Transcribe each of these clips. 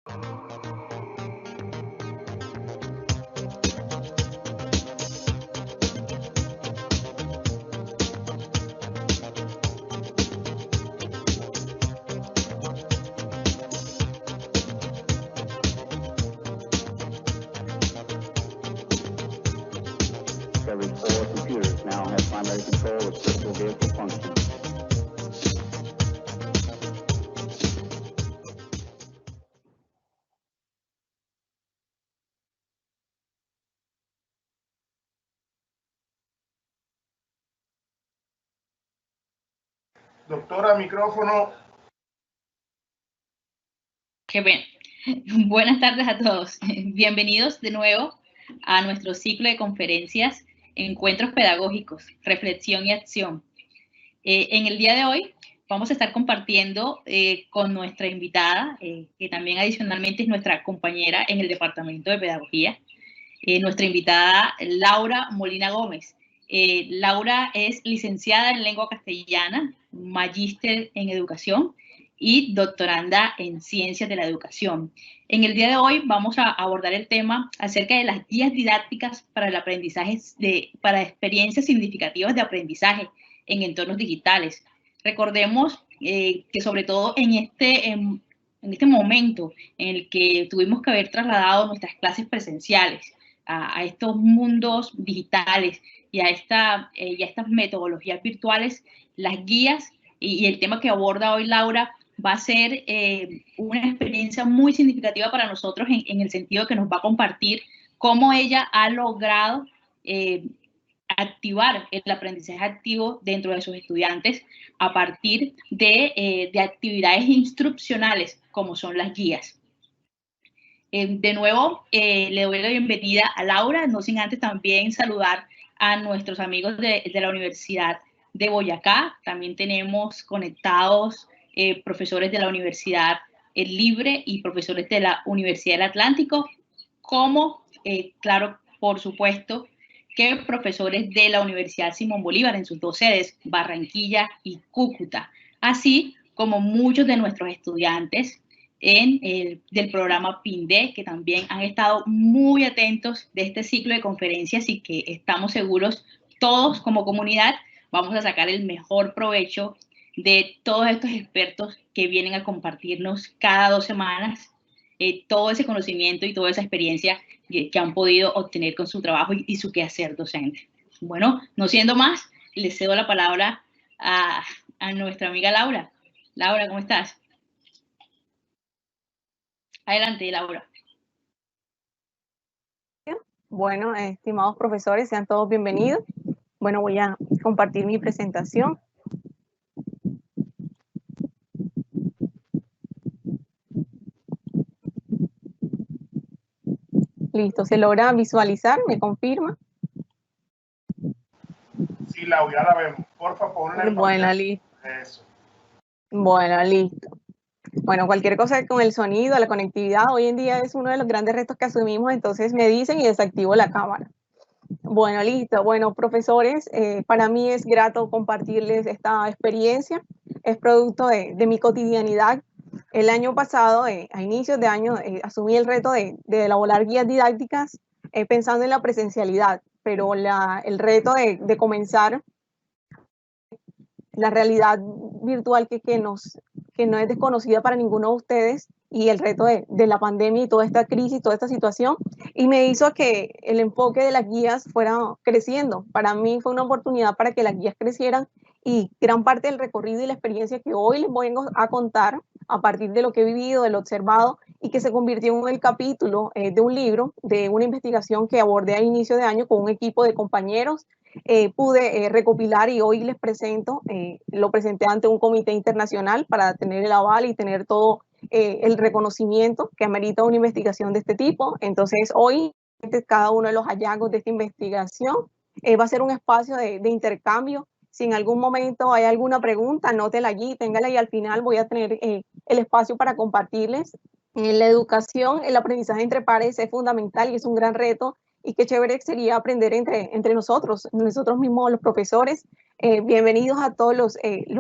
Every four computers now have primary control of critical vehicle functions. Doctora, micrófono. Qué bien. Buenas tardes a todos. Bienvenidos de nuevo a nuestro ciclo de conferencias, Encuentros Pedagógicos, Reflexión y Acción. En el día de hoy vamos a estar compartiendo con nuestra invitada, que también adicionalmente es nuestra compañera en el Departamento de Pedagogía, nuestra invitada Laura Molina Gómez. Laura es licenciada en Lengua Castellana, magíster en Educación y doctoranda en Ciencias de la Educación. En el día de hoy vamos a abordar el tema acerca de las guías didácticas para el aprendizaje, para experiencias significativas de aprendizaje en entornos digitales. Recordemos que sobre todo en este momento en el que tuvimos que haber trasladado nuestras clases presenciales a estos mundos digitales y a estas metodologías virtuales, las guías y el tema que aborda hoy Laura va a ser una experiencia muy significativa para nosotros en el sentido que nos va a compartir cómo ella ha logrado activar el aprendizaje activo dentro de sus estudiantes a partir de actividades instruccionales como son las guías. De nuevo, le doy la bienvenida a Laura, no sin antes también saludar a nuestros amigos de la Universidad de Boyacá. También tenemos conectados profesores de la Universidad Libre y profesores de la Universidad del Atlántico, como, claro, por supuesto, que profesores de la Universidad Simón Bolívar en sus dos sedes, Barranquilla y Cúcuta, así como muchos de nuestros estudiantes del programa PINDE, que también han estado muy atentos de este ciclo de conferencias y que estamos seguros todos como comunidad vamos a sacar el mejor provecho de todos estos expertos que vienen a compartirnos cada 2 semanas todo ese conocimiento y toda esa experiencia que han podido obtener con su trabajo y su quehacer docente. Bueno, no siendo más, le cedo la palabra a nuestra amiga Laura. Laura, ¿cómo estás? Adelante, Laura. Bueno, estimados profesores, sean todos bienvenidos. Bueno, voy a compartir mi presentación. Listo, ¿se logra visualizar? ¿Me confirma? Sí, Laura, ya la vemos. Por favor, ponla en Bueno, listo. Eso. Bueno, listo. Bueno, cualquier cosa con el sonido, la conectividad, hoy en día es uno de los grandes retos que asumimos, entonces me dicen y desactivo la cámara. Bueno, listo. Bueno, profesores, para mí es grato compartirles esta experiencia. Es producto de mi cotidianidad. El año pasado, a inicios de año, asumí el reto de elaborar guías didácticas pensando en la presencialidad, pero el reto de comenzar la realidad virtual que no es desconocida para ninguno de ustedes, y el reto de la pandemia y toda esta crisis, toda esta situación, y me hizo que el enfoque de las guías fuera creciendo. Para mí fue una oportunidad para que las guías crecieran, y gran parte del recorrido y la experiencia que hoy les voy a contar a partir de lo que he vivido, de lo observado, y que se convirtió en el capítulo de un libro, de una investigación que abordé a inicio de año con un equipo de compañeros. Pude recopilar y hoy les presento, lo presenté ante un comité internacional para tener el aval y tener todo el reconocimiento que amerita una investigación de este tipo. Entonces hoy cada uno de los hallazgos de esta investigación va a ser un espacio de intercambio. Si en algún momento hay alguna pregunta, anótela allí, téngala, y al final voy a tener el espacio para compartirles. En la educación, el aprendizaje entre pares es fundamental y es un gran reto, y qué chévere sería aprender entre nosotros mismos, los profesores. Bienvenidos a todos los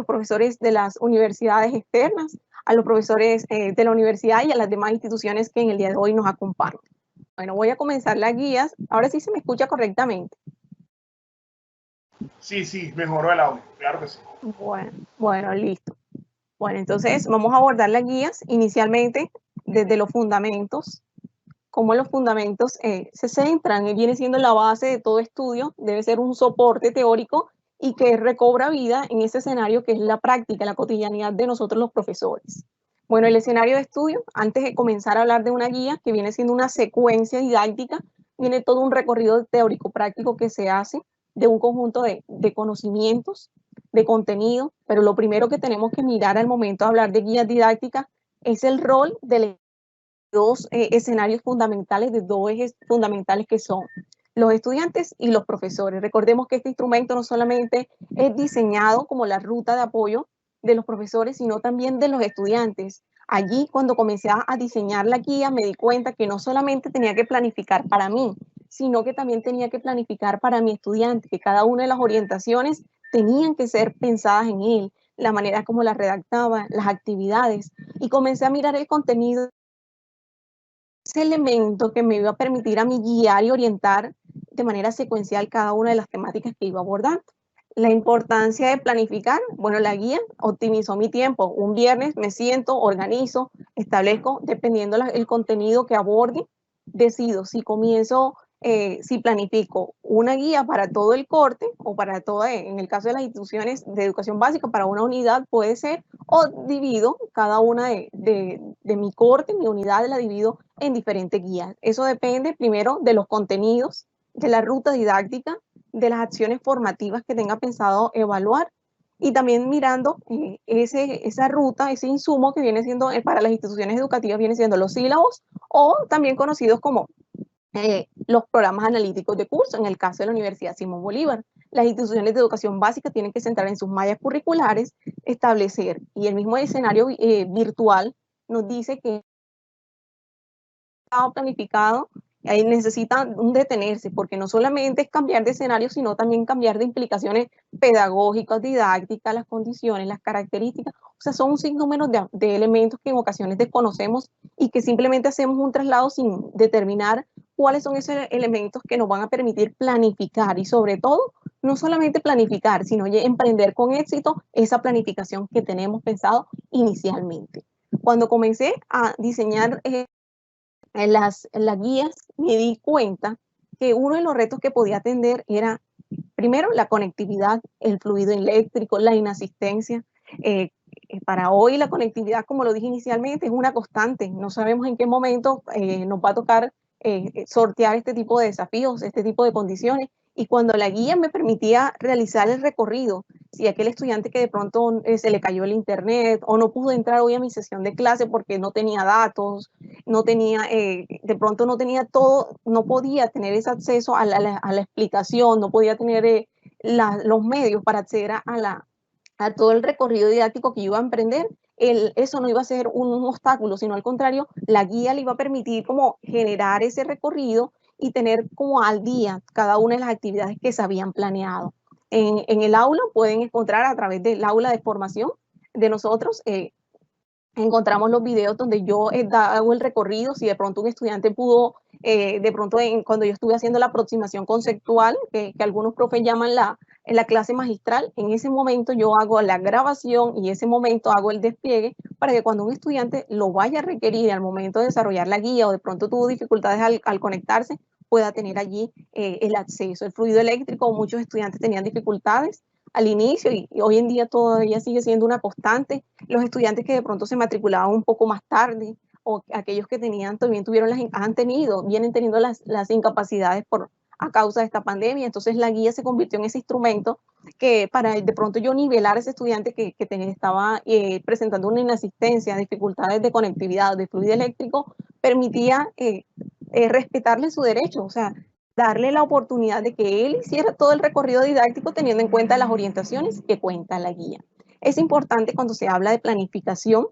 profesores de las universidades externas, a los profesores de la universidad y a las demás instituciones que en el día de hoy nos acompañan. Bueno, voy a comenzar las guías. Ahora sí se me escucha correctamente. Sí, mejoró el audio, claro que sí. Bueno, listo. Bueno, entonces vamos a abordar las guías inicialmente desde los fundamentos. Cómo los fundamentos se centran y viene siendo la base de todo estudio, debe ser un soporte teórico y que recobra vida en ese escenario que es la práctica, la cotidianidad de nosotros los profesores. Bueno, el escenario de estudio, antes de comenzar a hablar de una guía que viene siendo una secuencia didáctica, viene todo un recorrido teórico práctico que se hace de un conjunto de conocimientos, de contenido, pero lo primero que tenemos que mirar al momento de hablar de guías didácticas es el rol de dos escenarios fundamentales, de dos ejes fundamentales que son los estudiantes y los profesores. Recordemos que este instrumento no solamente es diseñado como la ruta de apoyo de los profesores, sino también de los estudiantes. Allí, cuando comencé a diseñar la guía, me di cuenta que no solamente tenía que planificar para mí, sino que también tenía que planificar para mi estudiante, que cada una de las orientaciones tenían que ser pensadas en él, la manera como las redactaba, las actividades, y comencé a mirar el contenido, ese elemento que me iba a permitir a mí guiar y orientar de manera secuencial cada una de las temáticas que iba abordando. La importancia de planificar, bueno, la guía optimizó mi tiempo. Un viernes me siento, organizo, establezco, dependiendo el contenido que aborde, decido si comienzo, si planifico una guía para todo el corte o para toda, en el caso de las instituciones de educación básica, para una unidad puede ser, o divido cada una de mi corte, mi unidad la divido en diferentes guías. Eso depende primero de los contenidos, de la ruta didáctica, de las acciones formativas que tenga pensado evaluar y también mirando esa ruta, ese insumo que viene siendo para las instituciones educativas, viene siendo los sílabos o también conocidos como los programas analíticos de curso, en el caso de la Universidad Simón Bolívar. Las instituciones de educación básica tienen que centrar en sus mallas curriculares, establecer, y el mismo escenario virtual nos dice que está planificado, ahí necesita un detenerse, porque no solamente es cambiar de escenario, sino también cambiar de implicaciones pedagógicas, didácticas, las condiciones, las características. O sea, son un sinnúmero de elementos que en ocasiones desconocemos y que simplemente hacemos un traslado sin determinar cuáles son esos elementos que nos van a permitir planificar y sobre todo, no solamente planificar, sino emprender con éxito esa planificación que tenemos pensado inicialmente. Cuando comencé a diseñar en las guías, me di cuenta que uno de los retos que podía atender era, primero, la conectividad, el fluido eléctrico, la inasistencia. Para hoy la conectividad, como lo dije inicialmente, es una constante. No sabemos en qué momento nos va a tocar sortear este tipo de desafíos, este tipo de condiciones. Y cuando la guía me permitía realizar el recorrido, si aquel estudiante que de pronto se le cayó el internet o no pudo entrar hoy a mi sesión de clase porque no tenía datos, no tenía, de pronto no tenía todo, no podía tener ese acceso a la explicación, no podía tener los medios para acceder a todo el recorrido didáctico que iba a emprender, eso no iba a ser un obstáculo, sino al contrario, la guía le iba a permitir como generar ese recorrido y tener como al día cada una de las actividades que se habían planeado. En el aula pueden encontrar a través del aula de formación de nosotros, encontramos los videos donde yo hago el recorrido, si de pronto un estudiante pudo, de pronto cuando yo estuve haciendo la aproximación conceptual, que algunos profes llaman en la clase magistral, en ese momento yo hago la grabación y en ese momento hago el despliegue para que cuando un estudiante lo vaya a requerir al momento de desarrollar la guía o de pronto tuvo dificultades al conectarse, pueda tener allí el acceso. El fluido eléctrico, muchos estudiantes tenían dificultades al inicio y hoy en día todavía sigue siendo una constante. Los estudiantes que de pronto se matriculaban un poco más tarde o aquellos que tenían, también vienen teniendo las incapacidades a causa de esta pandemia. Entonces la guía se convirtió en ese instrumento que para de pronto yo nivelar a ese estudiante que estaba presentando una inasistencia, dificultades de conectividad, de fluido eléctrico, permitía respetarle su derecho, o sea, darle la oportunidad de que él hiciera todo el recorrido didáctico teniendo en cuenta las orientaciones que cuenta la guía. Es importante cuando se habla de planificación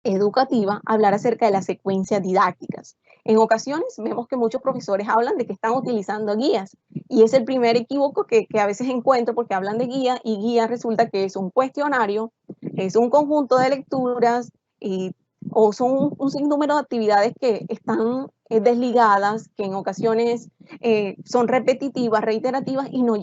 educativa, hablar acerca de las secuencias didácticas. En ocasiones vemos que muchos profesores hablan de que están utilizando guías y es el primer equívoco que a veces encuentro porque hablan de guía y guía resulta que es un cuestionario, es un conjunto de lecturas, o son un sinnúmero de actividades que están desligadas, que en ocasiones son repetitivas, reiterativas y no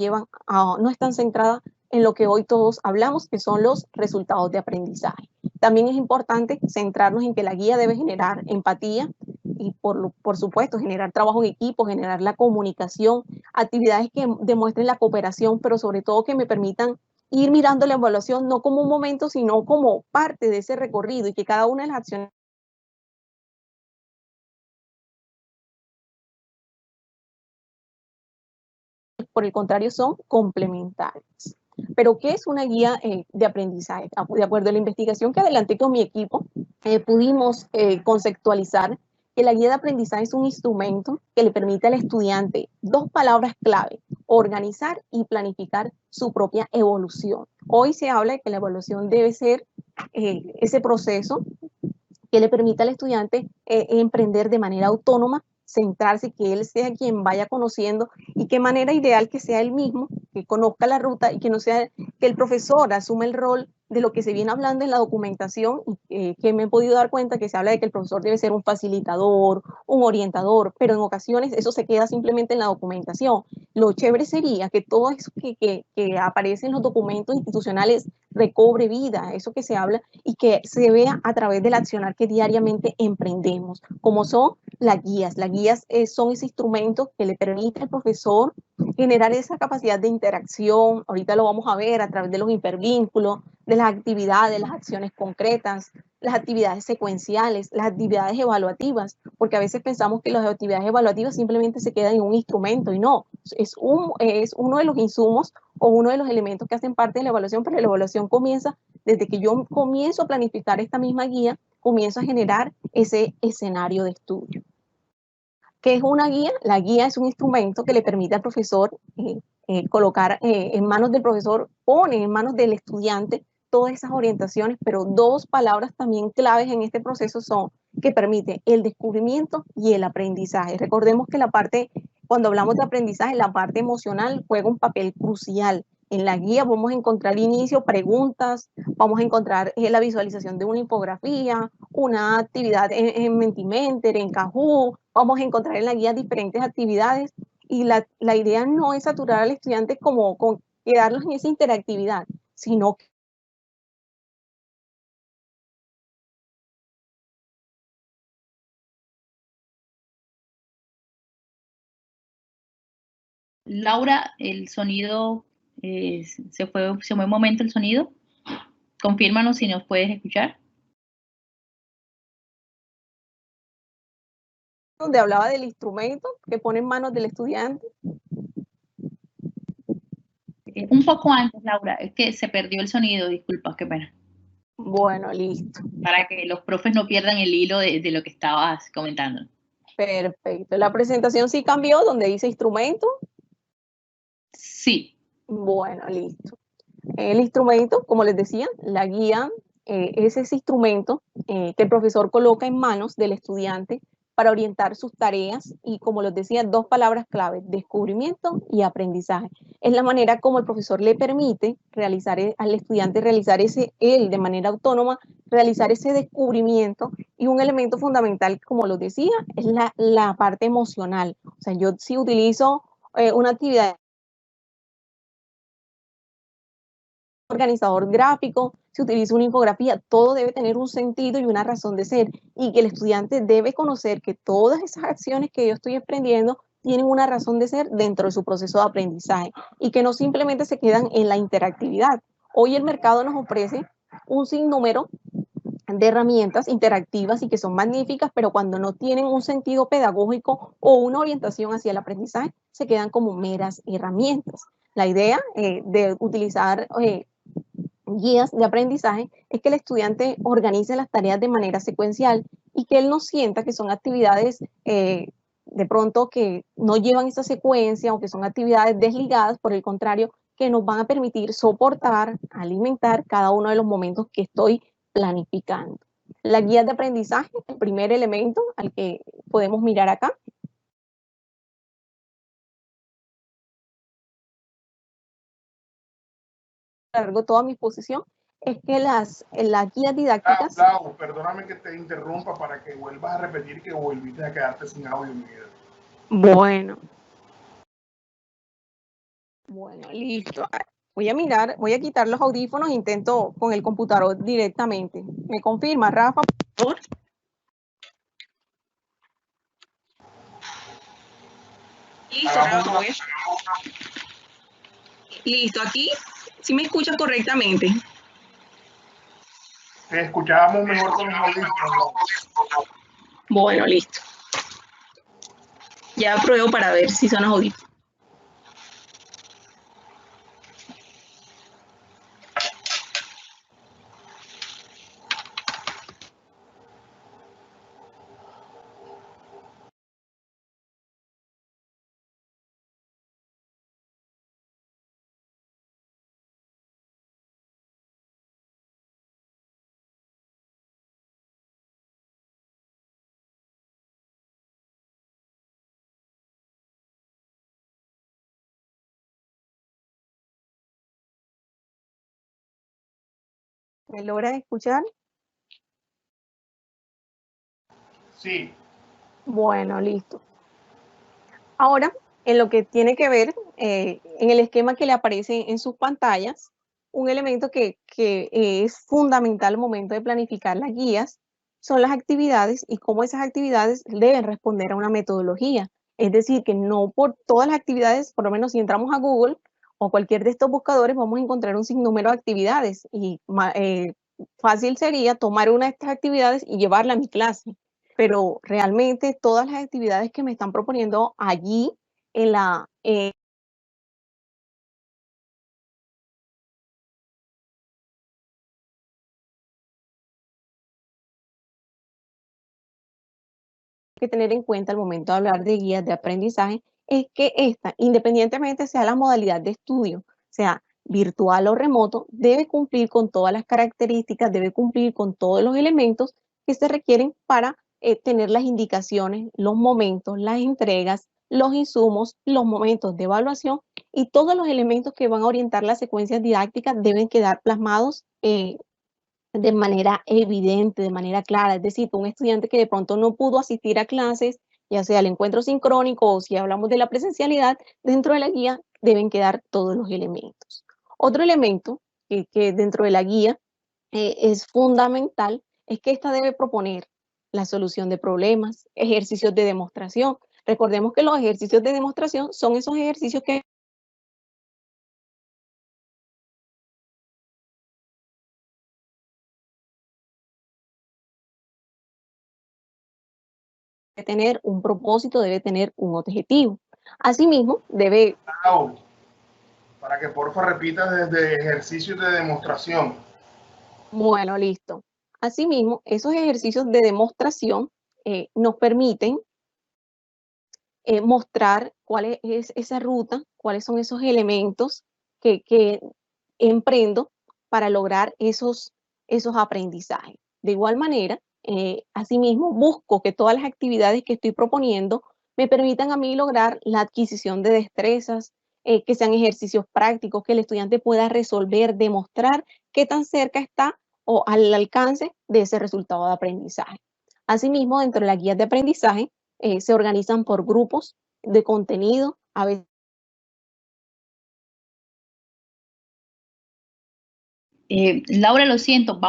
están centradas en lo que hoy todos hablamos, que son los resultados de aprendizaje. También es importante centrarnos en que la guía debe generar empatía y por supuesto generar trabajo en equipo, generar la comunicación, actividades que demuestren la cooperación, pero sobre todo que me permitan ir mirando la evaluación no como un momento, sino como parte de ese recorrido y que cada una de las acciones por el contrario son complementarias. Pero, ¿qué es una guía de aprendizaje? De acuerdo a la investigación que adelanté con mi equipo, pudimos conceptualizar que la guía de aprendizaje es un instrumento que le permite al estudiante dos palabras clave: organizar y planificar su propia evolución. Hoy se habla de que la evaluación debe ser ese proceso que le permita al estudiante emprender de manera autónoma, centrarse, que él sea quien vaya conociendo y qué manera ideal que sea él mismo, que conozca la ruta y que no sea que el profesor asuma el rol de lo que se viene hablando en la documentación y que me he podido dar cuenta que se habla de que el profesor debe ser un facilitador, un orientador, pero en ocasiones eso se queda simplemente en la documentación. Lo chévere sería que todo eso que aparece en los documentos institucionales recobre vida, eso que se habla, y que se vea a través del accionar que diariamente emprendemos, como son las guías. Las guías son ese instrumento que le permite al profesor generar esa capacidad de interacción. Ahorita lo vamos a ver a través de los hipervínculos, de las actividades, las acciones concretas, las actividades secuenciales, las actividades evaluativas, porque a veces pensamos que las actividades evaluativas simplemente se quedan en un instrumento y no, es uno de los insumos o uno de los elementos que hacen parte de la evaluación, pero la evaluación comienza desde que yo comienzo a planificar esta misma guía, comienzo a generar ese escenario de estudio. ¿Qué es una guía? La guía es un instrumento que le permite al profesor colocar en manos del profesor, pone en manos del estudiante todas esas orientaciones, pero dos palabras también claves en este proceso son que permite el descubrimiento y el aprendizaje. Recordemos que cuando hablamos de aprendizaje, la parte emocional juega un papel crucial. En la guía vamos a encontrar inicio, preguntas, vamos a encontrar la visualización de una infografía, una actividad en Mentimeter, en Kahoot, vamos a encontrar en la guía diferentes actividades y la idea no es saturar al estudiante como con quedarlos en esa interactividad, sino que Laura, el sonido se fue un momento el sonido. Confírmanos si nos puedes escuchar. donde hablaba del instrumento que pone en manos del estudiante. Un poco antes, Laura, es que se perdió el sonido, disculpa, qué pena. Bueno, listo. Para que los profes no pierdan el hilo de lo que estabas comentando. Perfecto. La presentación sí cambió, donde dice instrumento. Sí. Bueno, listo. El instrumento, como les decía, la guía es ese instrumento que el profesor coloca en manos del estudiante para orientar sus tareas y, como les decía, dos palabras clave: descubrimiento y aprendizaje. Es la manera como el profesor le permite al estudiante realizar él de manera autónoma, realizar ese descubrimiento, y un elemento fundamental, como lo decía, es la parte emocional. O sea, yo sí utilizo una actividad organizador gráfico, se utiliza una infografía, todo debe tener un sentido y una razón de ser, y que el estudiante debe conocer que todas esas acciones que yo estoy aprendiendo tienen una razón de ser dentro de su proceso de aprendizaje y que no simplemente se quedan en la interactividad. Hoy el mercado nos ofrece un sinnúmero de herramientas interactivas y que son magníficas, pero cuando no tienen un sentido pedagógico o una orientación hacia el aprendizaje, se quedan como meras herramientas. La idea de utilizar guías de aprendizaje es que el estudiante organice las tareas de manera secuencial y que él no sienta que son actividades de pronto que no llevan esa secuencia o que son actividades desligadas, por el contrario, que nos van a permitir soportar, alimentar cada uno de los momentos que estoy planificando. Las guías de aprendizaje, el primer elemento al que podemos mirar acá, largo toda mi exposición, Es que las guías didácticas... Lau, perdóname que te interrumpa para que vuelvas a repetir que volviste a quedarte sin audio, mi vida. Bueno, listo. Voy a mirar, voy a quitar los audífonos, intento con el computador directamente. ¿Me confirma, Rafa, por favor? Listo, Rafa, listo, aquí sí me escuchas correctamente. Te escuchábamos mejor con los audífonos. Bueno, listo. Ya pruebo para ver si son los audífonos. ¿Me logras escuchar? Sí. Bueno, listo. Ahora, en lo que tiene que ver, en el esquema que le aparece en sus pantallas, un elemento que es fundamental al momento de planificar las guías son las actividades y cómo esas actividades deben responder a una metodología. Es decir, que no por todas las actividades, por lo menos si entramos a Google o cualquier de estos buscadores, vamos a encontrar un sinnúmero de actividades y fácil sería tomar una de estas actividades y llevarla a mi clase. Pero realmente todas las actividades que me están proponiendo allí en la... que tener en cuenta al momento de hablar de guías de aprendizaje es que esta, independientemente sea la modalidad de estudio, sea virtual o remoto, debe cumplir con todas las características, debe cumplir con todos los elementos que se requieren para tener las indicaciones, los momentos, las entregas, los insumos, los momentos de evaluación y todos los elementos que van a orientar las secuencias didácticas deben quedar plasmados de manera evidente, de manera clara. Es decir, un estudiante que de pronto no pudo asistir a clases, ya sea el encuentro sincrónico o si hablamos de la presencialidad, dentro de la guía deben quedar todos los elementos. Otro elemento que dentro de la guía es fundamental es que esta debe proponer la solución de problemas, ejercicios de demostración. Recordemos que los ejercicios de demostración son esos ejercicios que debe tener un propósito, debe tener un objetivo. Asimismo, debe... Lau, para que porfa repitas desde ejercicios de demostración. Bueno, listo. Asimismo, esos ejercicios de demostración nos permiten mostrar cuál es esa ruta, cuáles son esos elementos que emprendo para lograr esos aprendizajes. De igual manera, asimismo, busco que todas las actividades que estoy proponiendo me permitan a mí lograr la adquisición de destrezas, que sean ejercicios prácticos, que el estudiante pueda resolver, demostrar qué tan cerca está o al alcance de ese resultado de aprendizaje. Asimismo, dentro de las guías de aprendizaje, se organizan por grupos de contenido, a veces... Laura, lo siento,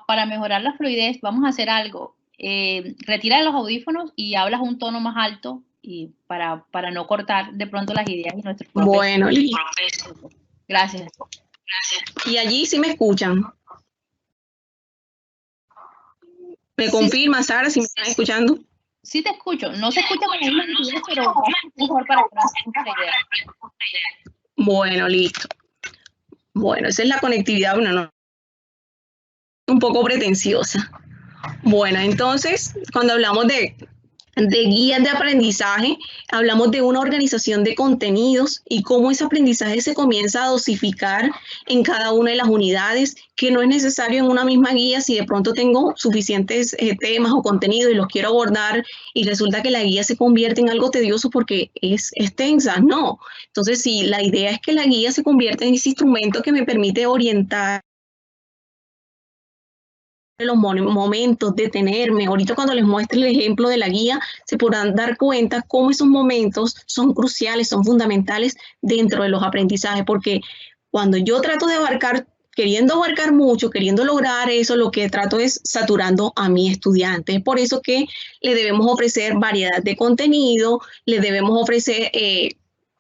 para mejorar la fluidez, vamos a hacer algo. Retira los audífonos y hablas un tono más alto y para no cortar de pronto las ideas de nuestros profesores. Bueno, listo. Gracias. Y allí sí me escuchan. ¿Me confirma, Sara, si me están escuchando? Sí te escucho. No se escucha con la misma nitidez, pero mejor para que nos hagamos la idea. Bueno, listo. Bueno, esa es la conectividad, bueno, no, un poco pretenciosa. Bueno, entonces, cuando hablamos de guías de aprendizaje, hablamos de una organización de contenidos y cómo ese aprendizaje se comienza a dosificar en cada una de las unidades, que no es necesario en una misma guía si de pronto tengo suficientes temas o contenidos y los quiero abordar y resulta que la guía se convierte en algo tedioso porque es extensa, no. Entonces, sí, la idea es que la guía se convierta en ese instrumento que me permite orientar los momentos, detenerme. Ahorita cuando les muestre el ejemplo de la guía, se podrán dar cuenta cómo esos momentos son cruciales, son fundamentales dentro de los aprendizajes, porque cuando yo trato de queriendo abarcar mucho, queriendo lograr eso, lo que trato es saturando a mi estudiante. Es por eso que le debemos ofrecer variedad de contenido, le debemos ofrecer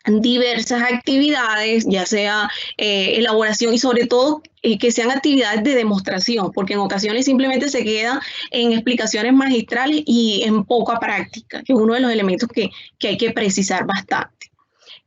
diversas actividades, ya sea elaboración y sobre todo que sean actividades de demostración, porque en ocasiones simplemente se queda en explicaciones magistrales y en poca práctica, que es uno de los elementos que hay que precisar bastante.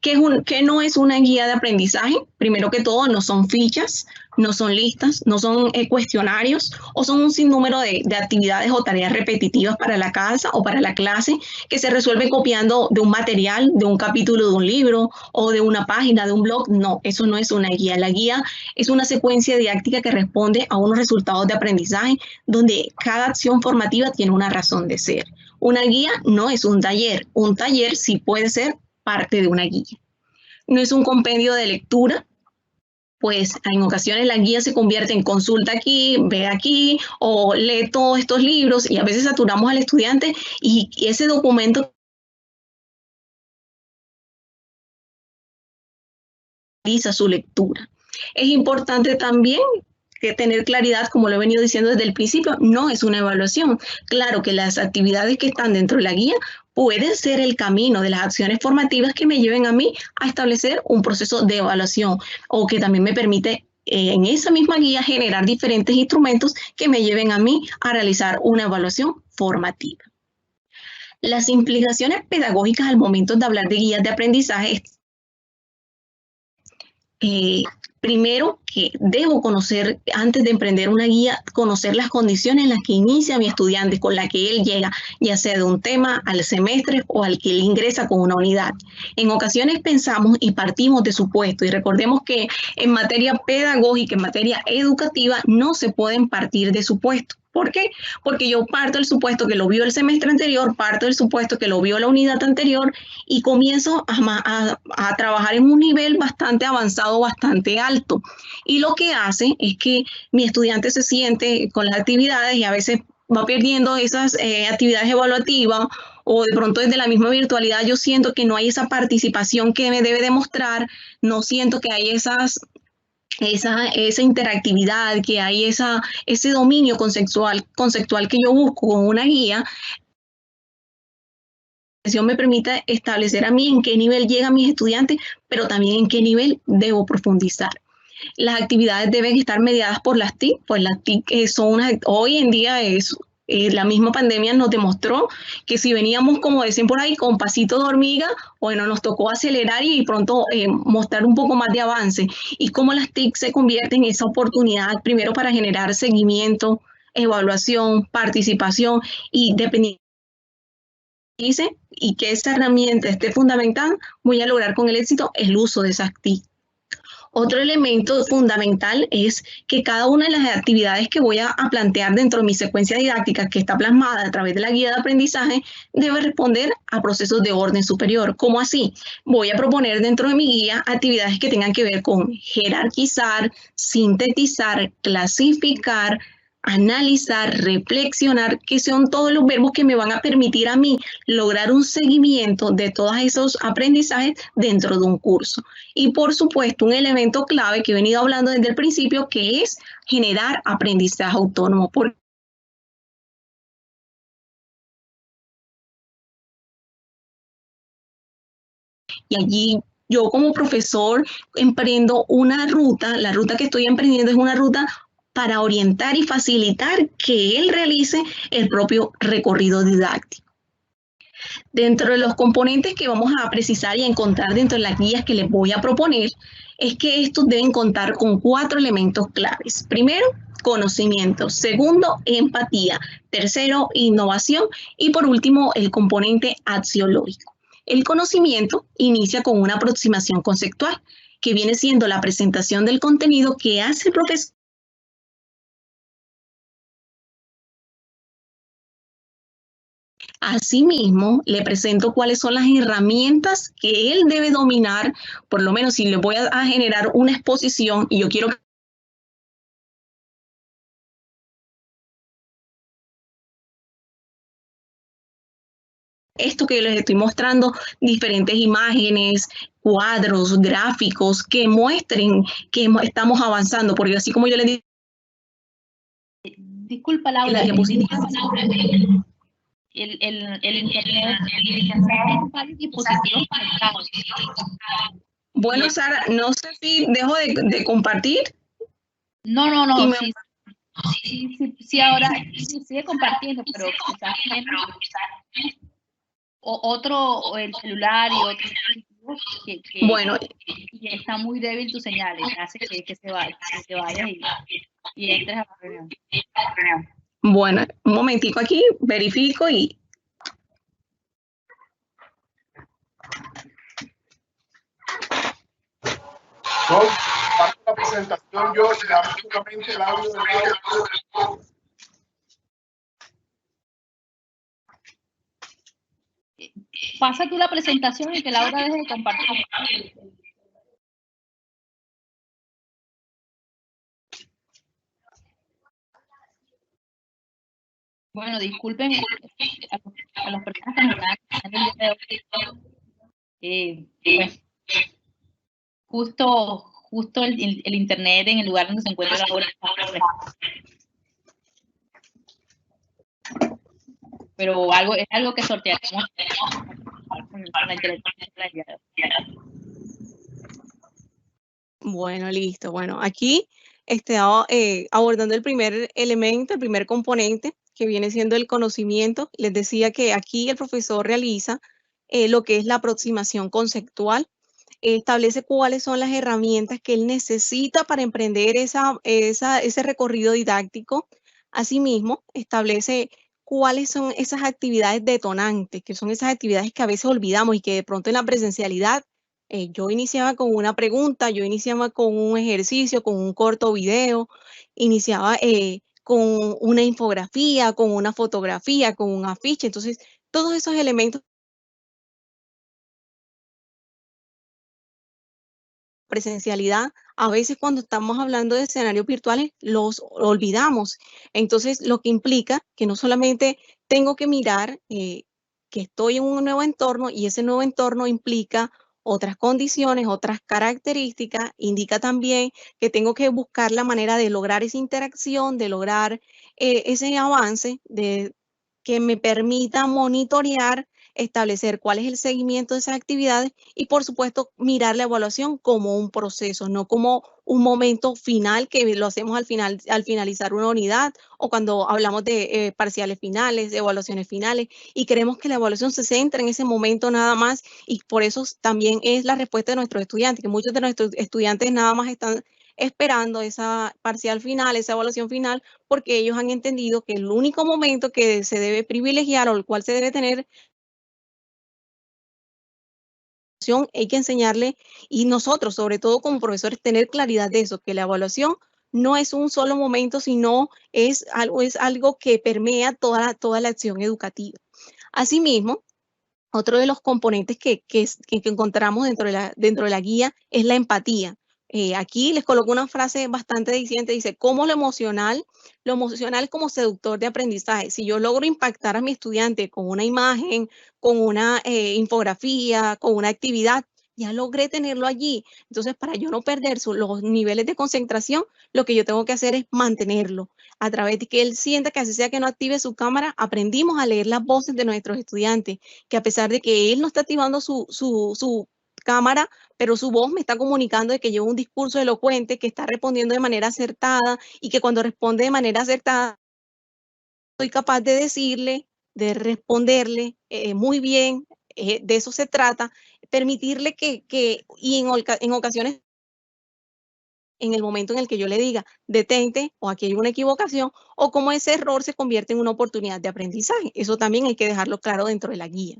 ¿Qué no es una guía de aprendizaje? Primero que todo, no son fichas, no son listas, no son cuestionarios o son un sinnúmero de actividades o tareas repetitivas para la casa o para la clase que se resuelven copiando de un material, de un capítulo de un libro o de una página, de un blog. No, eso no es una guía. La guía es una secuencia didáctica que responde a unos resultados de aprendizaje donde cada acción formativa tiene una razón de ser. Una guía no es un taller sí puede ser parte de una guía. No es un compendio de lectura, pues en ocasiones la guía se convierte en consulta aquí, ve aquí, o lee todos estos libros y a veces saturamos al estudiante y ese documento realiza su lectura. Es importante también que tener claridad, como lo he venido diciendo desde el principio, no es una evaluación. Claro que las actividades que están dentro de la guía pueden ser el camino de las acciones formativas que me lleven a mí a establecer un proceso de evaluación o que también me permite en esa misma guía generar diferentes instrumentos que me lleven a mí a realizar una evaluación formativa. Las implicaciones pedagógicas al momento de hablar de guías de aprendizaje primero que debo conocer, antes de emprender una guía, conocer las condiciones en las que inicia mi estudiante, con la que él llega, ya sea de un tema al semestre o al que él ingresa con una unidad. En ocasiones pensamos y partimos de supuestos, y recordemos que en materia pedagógica, en materia educativa, no se pueden partir de supuestos. ¿Por qué? Porque yo parto del supuesto que lo vio el semestre anterior, parto del supuesto que lo vio la unidad anterior y comienzo a trabajar en un nivel bastante avanzado, bastante alto. Y lo que hace es que mi estudiante se siente con las actividades y a veces va perdiendo esas actividades evaluativas o de pronto desde la misma virtualidad yo siento que no hay esa participación que me debe demostrar, no siento que hay esa interactividad, que hay ese dominio conceptual que yo busco con una guía. Me permite establecer a mí en qué nivel llegan mis estudiantes, pero también en qué nivel debo profundizar. Las actividades deben estar mediadas por las TIC, pues las TIC son hoy en día la misma pandemia nos demostró que si veníamos, como dicen por ahí, con pasito de hormiga, bueno, nos tocó acelerar y pronto mostrar un poco más de avance. Y cómo las TIC se convierten en esa oportunidad, primero para generar seguimiento, evaluación, participación y dependiendo y que esa herramienta esté fundamental, voy a lograr con el éxito el uso de esas TIC. Otro elemento fundamental es que cada una de las actividades que voy a plantear dentro de mi secuencia didáctica que está plasmada a través de la guía de aprendizaje debe responder a procesos de orden superior. ¿Cómo así? Voy a proponer dentro de mi guía actividades que tengan que ver con jerarquizar, sintetizar, clasificar, analizar, reflexionar, que son todos los verbos que me van a permitir a mí lograr un seguimiento de todos esos aprendizajes dentro de un curso. Y por supuesto, un elemento clave que he venido hablando desde el principio, que es generar aprendizaje autónomo. Y allí yo como profesor emprendo una ruta, la ruta que estoy emprendiendo es una ruta para orientar y facilitar que él realice el propio recorrido didáctico. Dentro de los componentes que vamos a precisar y a encontrar dentro de las guías que les voy a proponer, es que estos deben contar con 4 elementos claves. Primero, conocimiento. Segundo, empatía. Tercero, innovación. Y por último, el componente axiológico. El conocimiento inicia con una aproximación conceptual, que viene siendo la presentación del contenido que hace el profesor. Asimismo, le presento cuáles son las herramientas que él debe dominar, por lo menos si le voy a generar una exposición y yo quiero esto que les estoy mostrando, diferentes imágenes, cuadros, gráficos que muestren que estamos avanzando, porque así como yo les dije, disculpa, Laura, el internet, varios dispositivos conectados. Bueno, Sara, no sé si dejo de compartir. No, sí, ahora sí, sigue compartiendo, pero quizás menos. O el celular y otro que bueno, está muy débil tu señal, hace que se vaya y entres a la reunión. Bueno, un momentico aquí, verifico y... Parte la presentación yo, le damos únicamente el audio del audio. Pasa tú la presentación y que Laura deje de compartir. Bueno, disculpen a las personas que nos están escuchando el día de hoy. Justo el internet en el lugar donde se encuentra Laura. Pero es algo que sortearemos con la inteligencia. Bueno, listo. Bueno, aquí abordando el primer elemento, el primer componente, que viene siendo el conocimiento. Les decía que aquí el profesor realiza lo que es la aproximación conceptual, establece cuáles son las herramientas que él necesita para emprender ese recorrido didáctico. Asimismo, establece cuáles son esas actividades detonantes, que son esas actividades que a veces olvidamos y que de pronto en la presencialidad yo iniciaba con una pregunta, yo iniciaba con un ejercicio, con un corto video, iniciaba con una infografía, con una fotografía, con un afiche. Entonces, todos esos elementos presencialidad, a veces cuando estamos hablando de escenarios virtuales, los olvidamos. Entonces, lo que implica que no solamente tengo que mirar que estoy en un nuevo entorno y ese nuevo entorno implica otras condiciones, otras características, indica también que tengo que buscar la manera de lograr esa interacción, de lograr ese avance, que me permita monitorear, establecer cuál es el seguimiento de esas actividades y, por supuesto, mirar la evaluación como un proceso, no como un momento final que lo hacemos al finalizar una unidad o cuando hablamos de parciales finales, de evaluaciones finales, y queremos que la evaluación se centre en ese momento nada más, y por eso también es la respuesta de nuestros estudiantes, que muchos de nuestros estudiantes nada más están esperando esa parcial final, esa evaluación final, porque ellos han entendido que el único momento que se debe privilegiar o el cual se debe tener hay que enseñarle, y nosotros, sobre todo como profesores, tener claridad de eso, que la evaluación no es un solo momento, sino es algo que permea toda la acción educativa. Asimismo, otro de los componentes que encontramos dentro de la guía es la empatía. Aquí les coloco una frase bastante diciente, dice, ¿cómo lo emocional como seductor de aprendizaje? Si yo logro impactar a mi estudiante con una imagen, con una infografía, con una actividad, ya logré tenerlo allí. Entonces, para yo no perder los niveles de concentración, lo que yo tengo que hacer es mantenerlo. A través de que él sienta que así sea que no active su cámara, aprendimos a leer las voces de nuestros estudiantes, que a pesar de que él no está activando su cámara, pero su voz me está comunicando de que lleva un discurso elocuente, que está respondiendo de manera acertada y que cuando responde de manera acertada, soy capaz de decirle, de responderle muy bien, de eso se trata, permitirle y en ocasiones, en el momento en el que yo le diga, detente, o aquí hay una equivocación, o cómo ese error se convierte en una oportunidad de aprendizaje. Eso también hay que dejarlo claro dentro de la guía.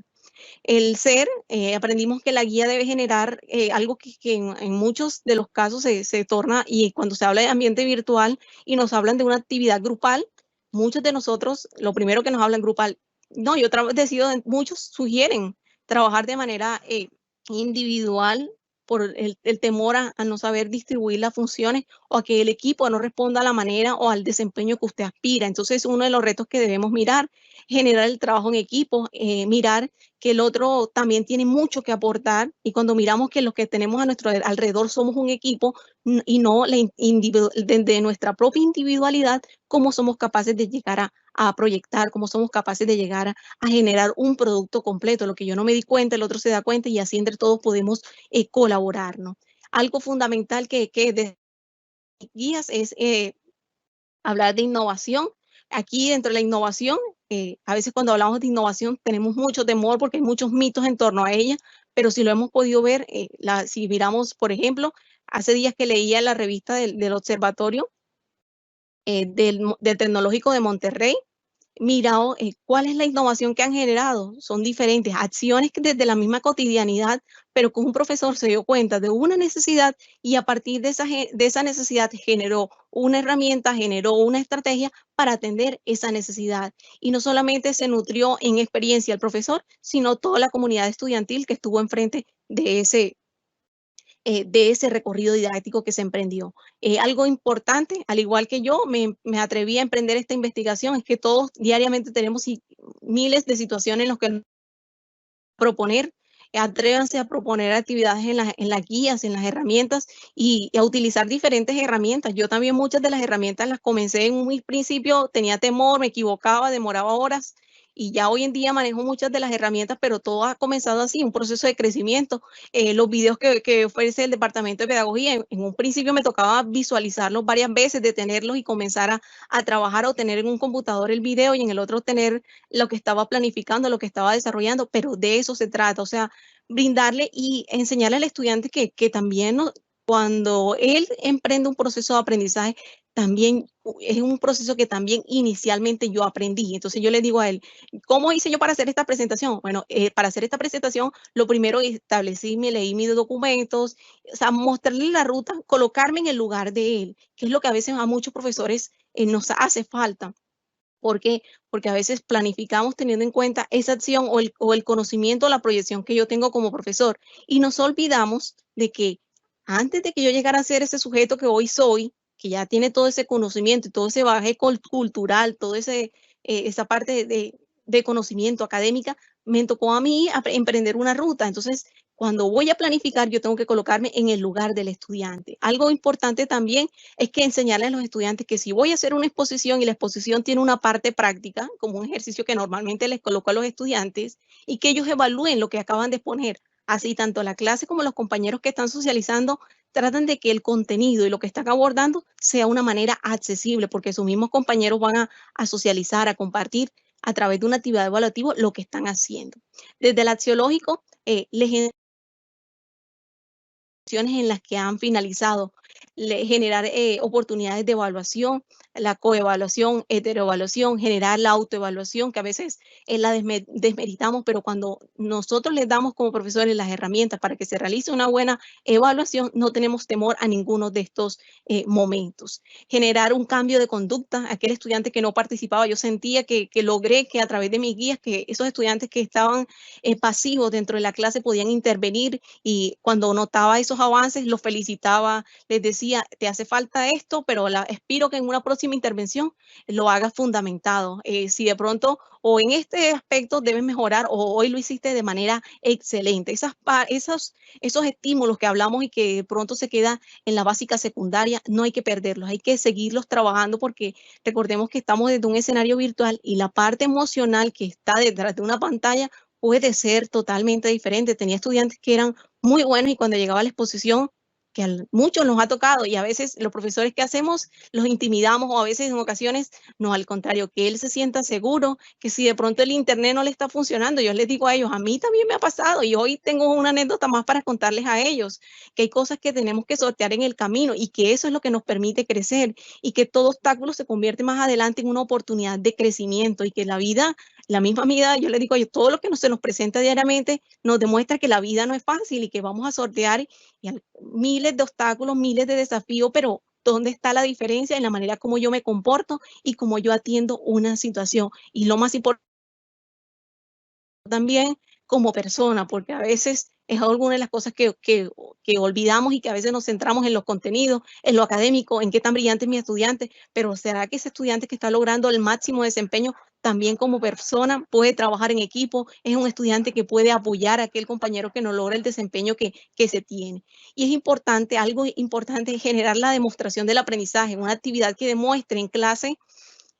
El ser, aprendimos que la guía debe generar algo que en muchos de los casos se torna, y cuando se habla de ambiente virtual y nos hablan de una actividad grupal, muchos de nosotros, lo primero que nos hablan grupal, no, yo decido, muchos sugieren trabajar de manera individual por el temor a no saber distribuir las funciones o a que el equipo no responda a la manera o al desempeño que usted aspira. Entonces, uno de los retos que debemos mirar, generar el trabajo en equipo, mirar que el otro también tiene mucho que aportar, y cuando miramos que los que tenemos a nuestro alrededor somos un equipo y no de nuestra propia individualidad, cómo somos capaces de llegar a proyectar, cómo somos capaces de llegar a generar un producto completo. Lo que yo no me di cuenta, el otro se da cuenta, y así entre todos podemos colaborar, ¿no? Algo fundamental que de guías es hablar de innovación. Aquí dentro de la innovación, a veces cuando hablamos de innovación tenemos mucho temor porque hay muchos mitos en torno a ella, pero si lo hemos podido ver, si miramos, por ejemplo, hace días que leía la revista del Observatorio del Tecnológico de Monterrey, mirado cuál es la innovación que han generado. Son diferentes acciones que desde la misma cotidianidad, pero con un profesor se dio cuenta de una necesidad y a partir de esa necesidad generó una herramienta, generó una estrategia para atender esa necesidad. Y no solamente se nutrió en experiencia el profesor, sino toda la comunidad estudiantil que estuvo enfrente de ese recorrido didáctico que se emprendió. Algo importante, al igual que yo, me atreví a emprender esta investigación, es que todos diariamente tenemos miles de situaciones en las que proponer. Atrévanse a proponer actividades en las guías, en las herramientas, y a utilizar diferentes herramientas. Yo también muchas de las herramientas las comencé en un principio, tenía temor, me equivocaba, demoraba horas, y ya hoy en día manejo muchas de las herramientas, pero todo ha comenzado así, un proceso de crecimiento. Los videos que ofrece el Departamento de Pedagogía, en un principio me tocaba visualizarlos varias veces, detenerlos y comenzar a trabajar, o tener en un computador el video y en el otro tener lo que estaba planificando, lo que estaba desarrollando, pero de eso se trata, o sea, brindarle y enseñarle al estudiante que también cuando él emprende un proceso de aprendizaje, también es un proceso que también inicialmente yo aprendí. Entonces yo le digo a él, ¿cómo hice yo para hacer esta presentación? Bueno, para hacer esta presentación, lo primero establecí, me leí mis documentos, o sea, mostrarle la ruta, colocarme en el lugar de él, que es lo que a veces a muchos profesores nos hace falta. ¿Por qué? Porque a veces planificamos teniendo en cuenta esa acción o el conocimiento o la proyección que yo tengo como profesor, y nos olvidamos de que antes de que yo llegara a ser ese sujeto que hoy soy, que ya tiene todo ese conocimiento y todo ese bagaje cultural, toda esa parte de conocimiento académica, me tocó a mí emprender una ruta. Entonces, cuando voy a planificar, yo tengo que colocarme en el lugar del estudiante. Algo importante también es que enseñarle a los estudiantes que si voy a hacer una exposición y la exposición tiene una parte práctica, como un ejercicio que normalmente les coloco a los estudiantes, y que ellos evalúen lo que acaban de exponer. Así tanto la clase como los compañeros que están socializando tratan de que el contenido y lo que están abordando sea una manera accesible, porque sus mismos compañeros van a socializar, a compartir a través de una actividad evaluativa lo que están haciendo. Desde el axiológico, les en las que han finalizado, generar oportunidades de evaluación, la coevaluación, heteroevaluación, generar la autoevaluación, que a veces la desmeritamos, pero cuando nosotros les damos como profesores las herramientas para que se realice una buena evaluación, no tenemos temor a ninguno de estos momentos. Generar un cambio de conducta, aquel estudiante que no participaba, yo sentía que logré que a través de mis guías, que esos estudiantes que estaban pasivos dentro de la clase podían intervenir, y cuando notaba esos avances los felicitaba, les decía, te hace falta esto, pero espero que en una próxima intervención lo hagas fundamentado. Si de pronto o en este aspecto debes mejorar, o hoy lo hiciste de manera excelente. Esos estímulos que hablamos y que de pronto se queda en la básica secundaria, no hay que perderlos, hay que seguirlos trabajando, porque recordemos que estamos desde un escenario virtual y la parte emocional que está detrás de una pantalla puede ser totalmente diferente. Tenía estudiantes que eran muy buenos y cuando llegaba a la exposición, que a muchos nos ha tocado, y a veces los profesores que hacemos los intimidamos, o a veces en ocasiones no, al contrario, que él se sienta seguro, que si de pronto el internet no le está funcionando, yo les digo a ellos, a mí también me ha pasado, y hoy tengo una anécdota más para contarles a ellos, que hay cosas que tenemos que sortear en el camino, y que eso es lo que nos permite crecer, y que todo obstáculo se convierte más adelante en una oportunidad de crecimiento, y que la misma vida, yo les digo a ellos, todo lo que se nos presenta diariamente nos demuestra que la vida no es fácil y que vamos a sortear miles de obstáculos, miles de desafíos, pero ¿dónde está la diferencia en la manera como yo me comporto y cómo yo atiendo una situación? Y lo más importante también como persona, porque a veces es alguna de las cosas que olvidamos, y que a veces nos centramos en los contenidos, en lo académico, en qué tan brillante es mi estudiante, pero ¿será que ese estudiante que está logrando el máximo desempeño también como persona, puede trabajar en equipo, es un estudiante que puede apoyar a aquel compañero que no logra el desempeño que se tiene. Y es importante, algo importante, generar la demostración del aprendizaje, una actividad que demuestre en clase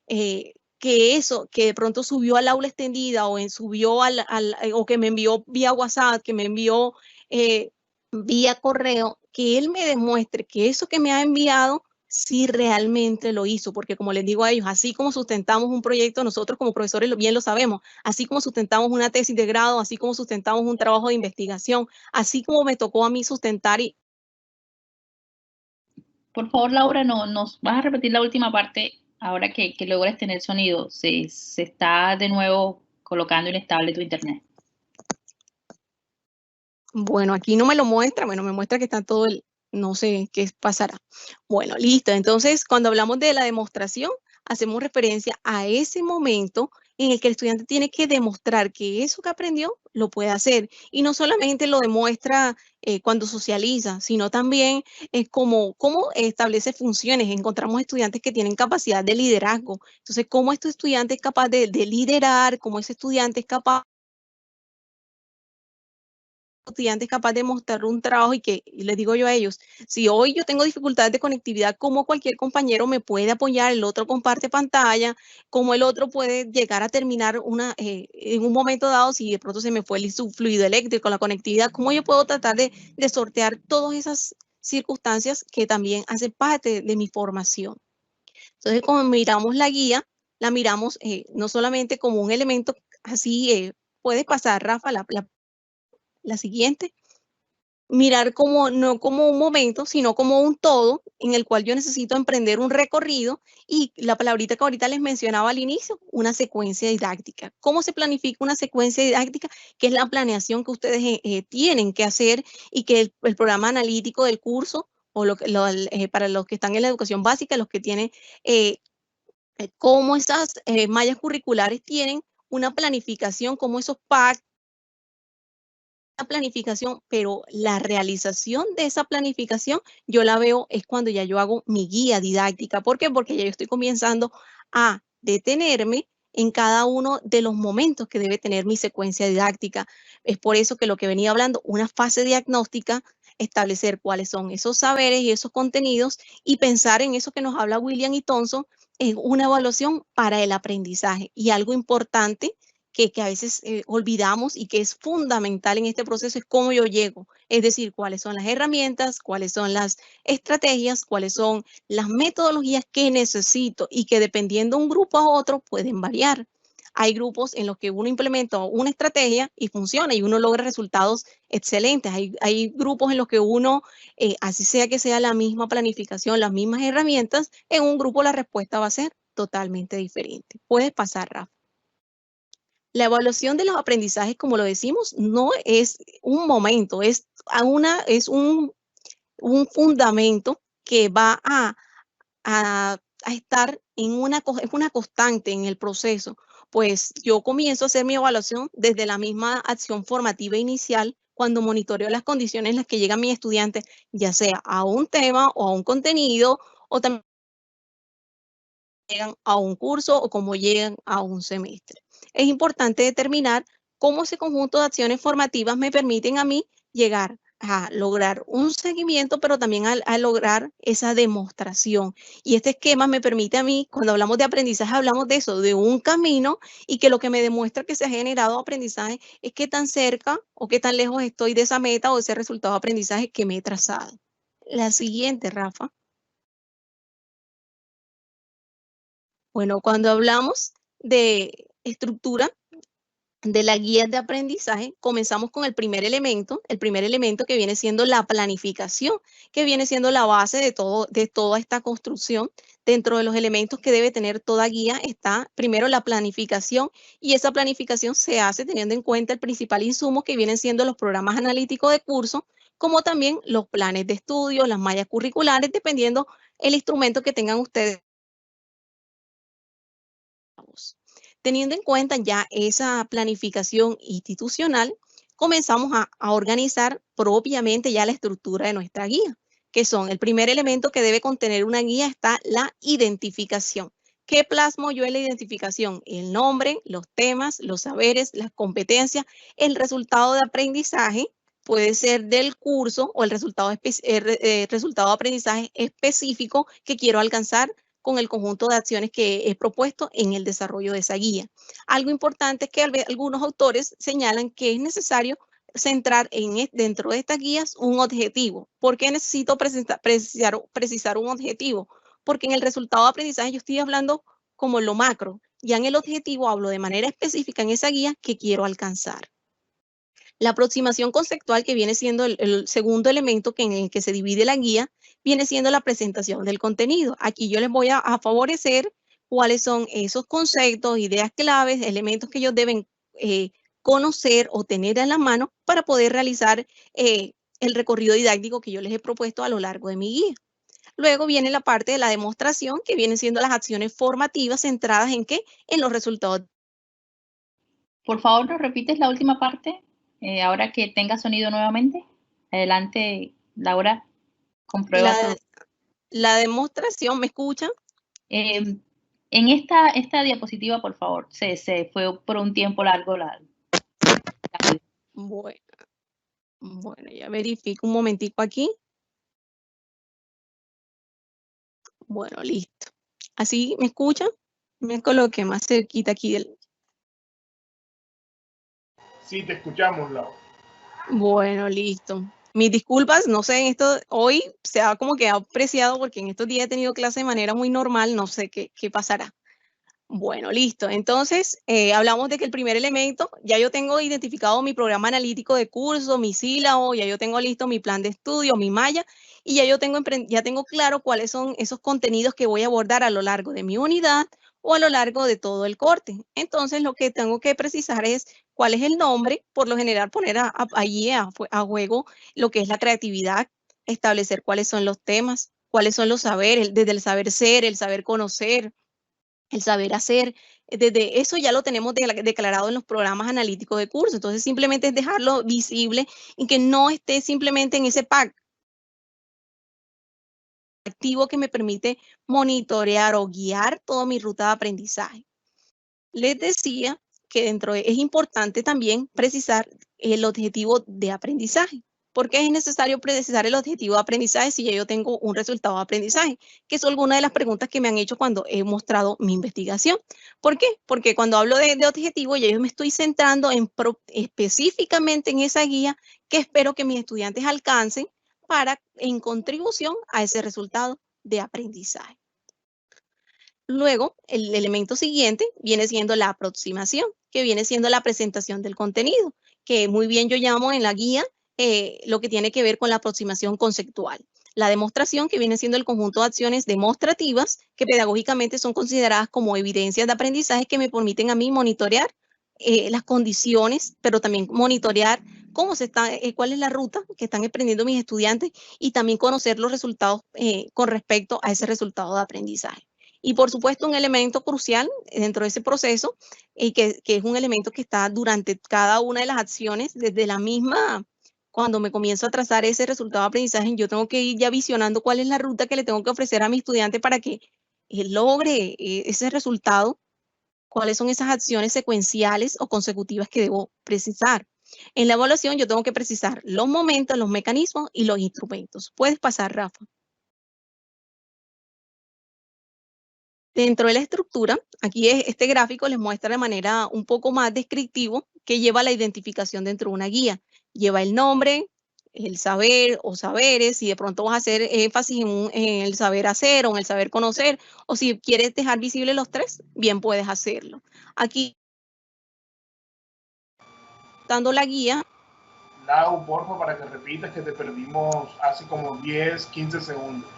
que eso, que de pronto subió al aula extendida o subió o que me envió vía WhatsApp, que me envió vía correo, que él me demuestre que eso que me ha enviado sí realmente lo hizo, porque como les digo a ellos, así como sustentamos un proyecto, nosotros como profesores bien lo sabemos, así como sustentamos una tesis de grado, así como sustentamos un trabajo de investigación, así como me tocó a mí sustentar. Por favor, Laura, nos vas a repetir la última parte ahora que logres tener sonido. Se está de nuevo colocando inestable tu internet. Bueno, aquí no me lo muestra, bueno, me muestra que está todo no sé qué pasará. Bueno, listo. Entonces, cuando hablamos de la demostración, hacemos referencia a ese momento en el que el estudiante tiene que demostrar que eso que aprendió lo puede hacer. Y no solamente lo demuestra cuando socializa, sino también cómo establece funciones. Encontramos estudiantes que tienen capacidad de liderazgo. Entonces, cómo este estudiante es capaz de liderar, cómo ese estudiante es capaz de mostrar un trabajo y les digo yo a ellos, si hoy yo tengo dificultades de conectividad, como cualquier compañero me puede apoyar, el otro comparte pantalla, como el otro puede llegar a terminar en un momento dado, si de pronto se me fue el fluido eléctrico, la conectividad, cómo yo puedo tratar de sortear todas esas circunstancias que también hacen parte de mi formación. Entonces, como miramos la guía, la miramos no solamente como un elemento así, puede pasar, Rafa, la siguiente, mirar no como un momento, sino como un todo en el cual yo necesito emprender un recorrido y la palabrita que ahorita les mencionaba al inicio, una secuencia didáctica. ¿Cómo se planifica una secuencia didáctica? Que es la planeación que ustedes tienen que hacer y que el programa analítico del curso o para los que están en la educación básica, los que tienen cómo esas mallas curriculares tienen una planificación, cómo esos pactos, planificación, pero la realización de esa planificación yo la veo es cuando ya yo hago mi guía didáctica. ¿Por qué? Porque ya yo estoy comenzando a detenerme en cada uno de los momentos que debe tener mi secuencia didáctica. Es por eso que lo que venía hablando, una fase diagnóstica, establecer cuáles son esos saberes y esos contenidos y pensar en eso que nos habla William y Thompson, en una evaluación para el aprendizaje. Y algo importante que a veces olvidamos y que es fundamental en este proceso es cómo yo llego, es decir, cuáles son las herramientas, cuáles son las estrategias, cuáles son las metodologías que necesito y que dependiendo de un grupo a otro pueden variar. Hay grupos en los que uno implementa una estrategia y funciona y uno logra resultados excelentes. Hay grupos en los que uno, así sea que sea la misma planificación, las mismas herramientas, en un grupo la respuesta va a ser totalmente diferente. Puede pasar, Rafa. La evaluación de los aprendizajes, como lo decimos, no es un momento, es un fundamento que va a estar es una constante en el proceso. Pues yo comienzo a hacer mi evaluación desde la misma acción formativa inicial, cuando monitoreo las condiciones en las que llegan mis estudiantes, ya sea a un tema o a un contenido, o también llegan a un curso o cómo llegan a un semestre. Es importante determinar cómo ese conjunto de acciones formativas me permiten a mí llegar a lograr un seguimiento, pero también a lograr esa demostración. Y este esquema me permite a mí, cuando hablamos de aprendizaje, hablamos de eso, de un camino y que lo que me demuestra que se ha generado aprendizaje es qué tan cerca o qué tan lejos estoy de esa meta o de ese resultado de aprendizaje que me he trazado. La siguiente, Rafa. Bueno, cuando hablamos de estructura de la guía de aprendizaje, comenzamos con el primer elemento que viene siendo la planificación, que viene siendo la base de toda esta construcción. Dentro de los elementos que debe tener toda guía está primero la planificación, y esa planificación se hace teniendo en cuenta el principal insumo que vienen siendo los programas analíticos de curso, como también los planes de estudio, las mallas curriculares, dependiendo el instrumento que tengan ustedes. Teniendo en cuenta ya esa planificación institucional, comenzamos a organizar propiamente ya la estructura de nuestra guía, que son el primer elemento que debe contener una guía está la identificación. ¿Qué plasmo yo en la identificación? El nombre, los temas, los saberes, las competencias, el resultado de aprendizaje, puede ser del curso o el resultado de aprendizaje específico que quiero alcanzar con el conjunto de acciones que he propuesto en el desarrollo de esa guía. Algo importante es que algunos autores señalan que es necesario centrar dentro de estas guías un objetivo. ¿Por qué necesito precisar un objetivo? Porque en el resultado de aprendizaje yo estoy hablando como lo macro. Ya en el objetivo hablo de manera específica en esa guía que quiero alcanzar. La aproximación conceptual, que viene siendo el segundo elemento en el que se divide la guía, viene siendo la presentación del contenido. Aquí yo les voy a favorecer cuáles son esos conceptos, ideas claves, elementos que ellos deben conocer o tener en la mano para poder realizar el recorrido didáctico que yo les he propuesto a lo largo de mi guía. Luego viene la parte de la demostración, que vienen siendo las acciones formativas centradas en ¿qué? En los resultados. Por favor, ¿nos repites la última parte? Ahora que tenga sonido nuevamente. Adelante, Laura. Comprueba todo. La demostración, ¿me escuchan? En esta diapositiva, por favor, se fue por un tiempo largo Bueno, ya verifico un momentico aquí. Bueno, listo. ¿Así me escuchan? Me coloqué más cerquita aquí del... Sí, te escuchamos, Lau. Bueno, listo. Mis disculpas, no sé, esto hoy se ha como que apreciado porque en estos días he tenido clase de manera muy normal, no sé qué pasará. Bueno, listo. Entonces, hablamos de que el primer elemento, ya yo tengo identificado mi programa analítico de curso, mi sílabo, ya yo tengo listo mi plan de estudio, mi malla, y ya tengo claro cuáles son esos contenidos que voy a abordar a lo largo de mi unidad o a lo largo de todo el corte. Entonces, lo que tengo que precisar es cuál es el nombre, por lo general poner allí a juego lo que es la creatividad, establecer cuáles son los temas, cuáles son los saberes, desde el saber ser, el saber conocer, el saber hacer. Desde eso ya lo tenemos declarado en los programas analíticos de curso. Entonces, simplemente es dejarlo visible y que no esté simplemente en ese pack activo que me permite monitorear o guiar toda mi ruta de aprendizaje. Les decía que es importante también precisar el objetivo de aprendizaje. ¿Por qué es necesario precisar el objetivo de aprendizaje si ya yo tengo un resultado de aprendizaje? Que es alguna de las preguntas que me han hecho cuando he mostrado mi investigación. ¿Por qué? Porque cuando hablo de objetivo, ya yo me estoy centrando específicamente en esa guía que espero que mis estudiantes alcancen en contribución a ese resultado de aprendizaje. Luego, el elemento siguiente viene siendo la aproximación, que viene siendo la presentación del contenido, que muy bien yo llamo en la guía lo que tiene que ver con la aproximación conceptual. La demostración, que viene siendo el conjunto de acciones demostrativas que pedagógicamente son consideradas como evidencias de aprendizaje que me permiten a mí monitorear las condiciones, pero también monitorear cuál es la ruta que están aprendiendo mis estudiantes y también conocer los resultados con respecto a ese resultado de aprendizaje. Y por supuesto, un elemento crucial dentro de ese proceso, que es un elemento que está durante cada una de las acciones, desde la misma, cuando me comienzo a trazar ese resultado de aprendizaje, yo tengo que ir ya visionando cuál es la ruta que le tengo que ofrecer a mi estudiante para que logre ese resultado, cuáles son esas acciones secuenciales o consecutivas que debo precisar. En la evaluación yo tengo que precisar los momentos, los mecanismos y los instrumentos. Puedes pasar, Rafa. Dentro de la estructura, aquí este gráfico les muestra de manera un poco más descriptivo que lleva la identificación dentro de una guía. Lleva el nombre, el saber o saberes, si de pronto vas a hacer énfasis en el saber hacer o en el saber conocer, o si quieres dejar visibles los tres, bien puedes hacerlo. Aquí, dando la guía. Lau, porfa, para que repitas, que te perdimos hace como 10, 15 segundos.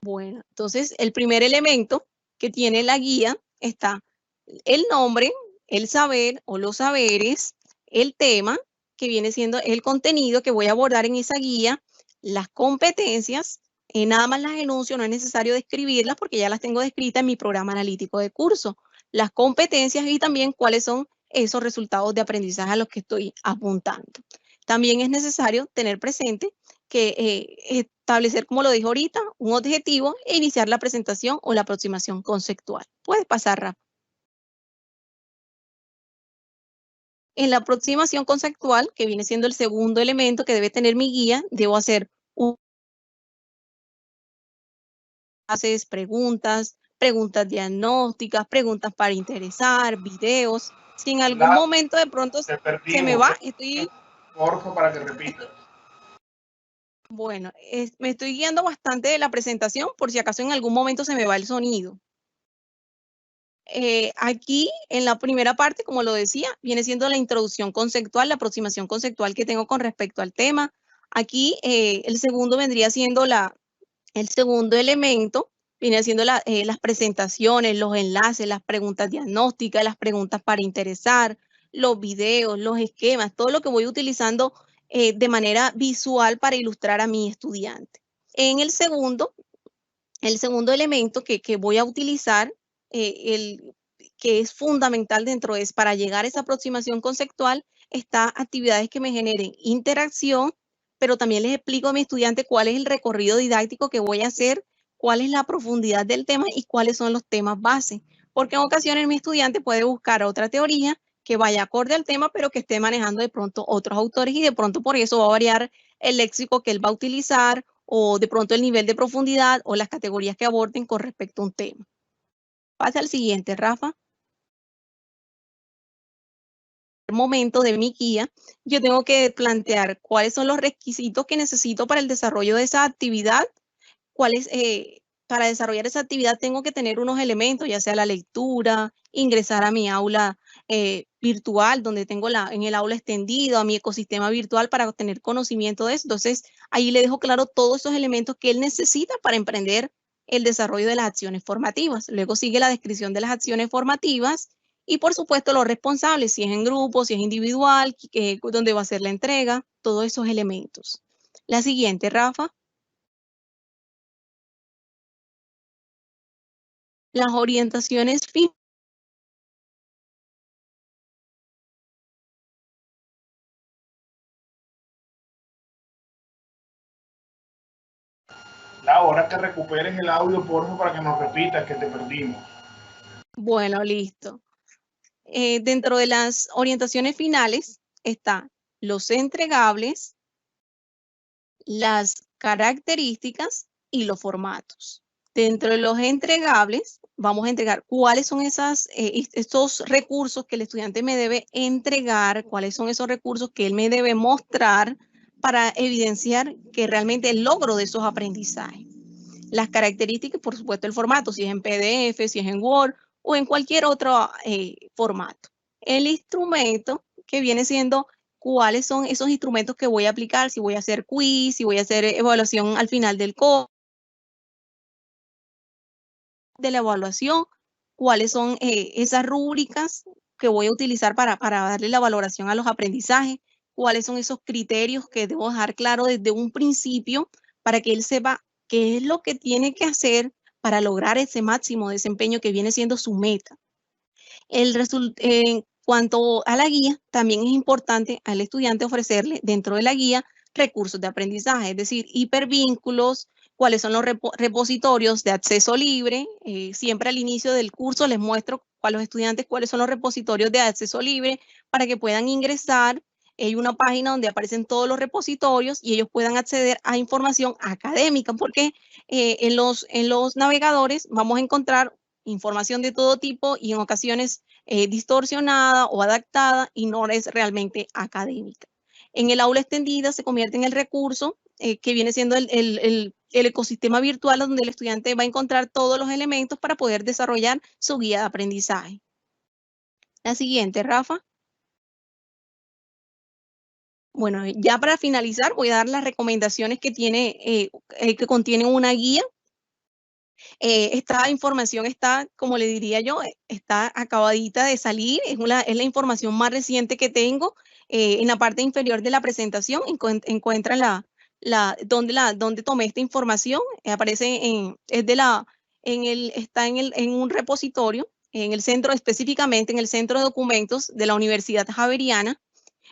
Bueno, entonces el primer elemento que tiene la guía está el nombre, el saber o los saberes, el tema, que viene siendo el contenido que voy a abordar en esa guía, las competencias, nada más las enuncio, no es necesario describirlas porque ya las tengo descritas en mi programa analítico de curso. Las competencias y también cuáles son esos resultados de aprendizaje a los que estoy apuntando. También es necesario tener presente establecer, como lo dije ahorita, un objetivo e iniciar la presentación o la aproximación conceptual. Puedes pasar, Rafa. En la aproximación conceptual, que viene siendo el segundo elemento que debe tener mi guía, debo hacer preguntas diagnósticas, preguntas para interesar, videos. Si en algún momento de pronto se me va, Porfa, para que repita. Bueno, me estoy guiando bastante de la presentación por si acaso en algún momento se me va el sonido. Aquí en la primera parte, como lo decía, viene siendo la introducción conceptual, la aproximación conceptual que tengo con respecto al tema. Aquí el segundo vendría siendo el segundo elemento, viene siendo las presentaciones, los enlaces, las preguntas diagnósticas, las preguntas para interesar, los videos, los esquemas, todo lo que voy utilizando de manera visual para ilustrar a mi estudiante. En el segundo elemento que voy a utilizar, que es fundamental dentro es para llegar a esa aproximación conceptual, está actividades que me generen interacción, pero también les explico a mi estudiante cuál es el recorrido didáctico que voy a hacer, cuál es la profundidad del tema y cuáles son los temas base. Porque en ocasiones mi estudiante puede buscar otra teoría que vaya acorde al tema, pero que esté manejando de pronto otros autores y de pronto por eso va a variar el léxico que él va a utilizar o de pronto el nivel de profundidad o las categorías que aborden con respecto a un tema. Pasa al siguiente, Rafa. En el momento de mi guía, yo tengo que plantear cuáles son los requisitos que necesito para el desarrollo de esa actividad. Para desarrollar esa actividad tengo que tener unos elementos, ya sea la lectura, ingresar a mi aula virtual, donde tengo en el aula extendido, a mi ecosistema virtual para obtener conocimiento de eso. Entonces, ahí le dejo claro todos esos elementos que él necesita para emprender el desarrollo de las acciones formativas. Luego sigue la descripción de las acciones formativas y, por supuesto, los responsables, si es en grupo, si es individual, dónde va a ser la entrega, todos esos elementos. La siguiente, Rafa. Las orientaciones finales. Ahora que recuperes el audio, porfa, para que nos repitas que te perdimos. Bueno, listo. Dentro de las orientaciones finales están los entregables, las características y los formatos. Dentro de los entregables, vamos a entregar cuáles son estos recursos que el estudiante me debe entregar, cuáles son esos recursos que él me debe mostrar para evidenciar que realmente el logro de esos aprendizajes. Las características, por supuesto, el formato, si es en PDF, si es en Word o en cualquier otro formato. El instrumento, que viene siendo cuáles son esos instrumentos que voy a aplicar, si voy a hacer quiz, si voy a hacer evaluación al final del curso, de la evaluación, cuáles son esas rúbricas que voy a utilizar para darle la valoración a los aprendizajes, cuáles son esos criterios que debo dejar claro desde un principio para que él sepa qué es lo que tiene que hacer para lograr ese máximo desempeño que viene siendo su meta. En cuanto a la guía, también es importante al estudiante ofrecerle dentro de la guía recursos de aprendizaje, es decir, hipervínculos, cuáles son los repositorios de acceso libre. Siempre al inicio del curso les muestro a los estudiantes cuáles son los repositorios de acceso libre para que puedan ingresar. Hay una página donde aparecen todos los repositorios y ellos puedan acceder a información académica, porque en los navegadores vamos a encontrar información de todo tipo y en ocasiones distorsionada o adaptada y no es realmente académica. En el aula extendida se convierte en el recurso que viene siendo el ecosistema virtual donde el estudiante va a encontrar todos los elementos para poder desarrollar su guía de aprendizaje. La siguiente, Rafa. Bueno, ya para finalizar voy a dar las recomendaciones que contiene una guía. Esta información está, como le diría yo, está acabadita de salir, es la información más reciente que tengo. En la parte inferior de la presentación encuentran donde tomé esta información. Aparece está en un repositorio, en el centro, específicamente en el centro de documentos de la Universidad Javeriana.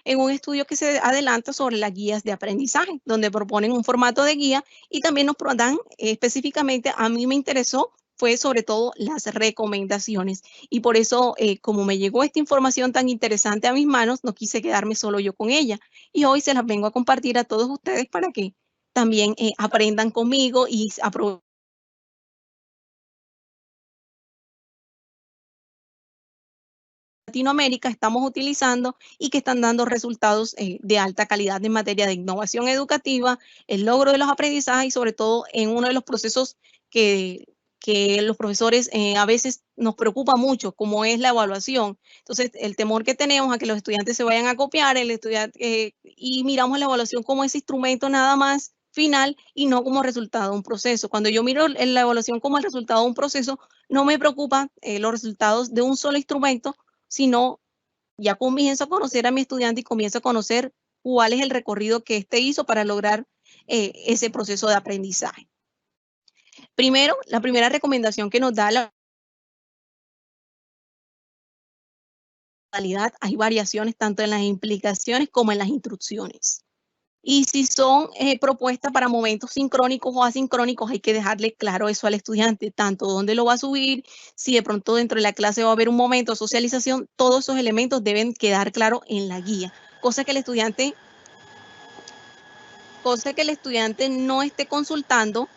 en un estudio que se adelanta sobre las guías de aprendizaje, donde proponen un formato de guía y también nos dan específicamente, a mí me interesó, fue sobre todo las recomendaciones. Y por eso, como me llegó esta información tan interesante a mis manos, no quise quedarme solo yo con ella. Y hoy se las vengo a compartir a todos ustedes para que también aprendan conmigo y aprovechen Latinoamérica estamos utilizando y que están dando resultados de alta calidad en materia de innovación educativa, el logro de los aprendizajes y sobre todo en uno de los procesos que los profesores a veces nos preocupa mucho, como es la evaluación. Entonces, el temor que tenemos a que los estudiantes se vayan a copiar y miramos la evaluación como ese instrumento nada más final y no como resultado de un proceso. Cuando yo miro la evaluación como el resultado de un proceso, no me preocupan los resultados de un solo instrumento, sino ya comienzo a conocer a mi estudiante y comienzo a conocer cuál es el recorrido que éste hizo para lograr ese proceso de aprendizaje. Primero, la primera recomendación que nos da la modalidad, hay variaciones tanto en las implicaciones como en las instrucciones. Y si son propuestas para momentos sincrónicos o asincrónicos, hay que dejarle claro eso al estudiante, tanto dónde lo va a subir, si de pronto dentro de la clase va a haber un momento de socialización, todos esos elementos deben quedar claros en la guía, cosa que el estudiante no esté consultando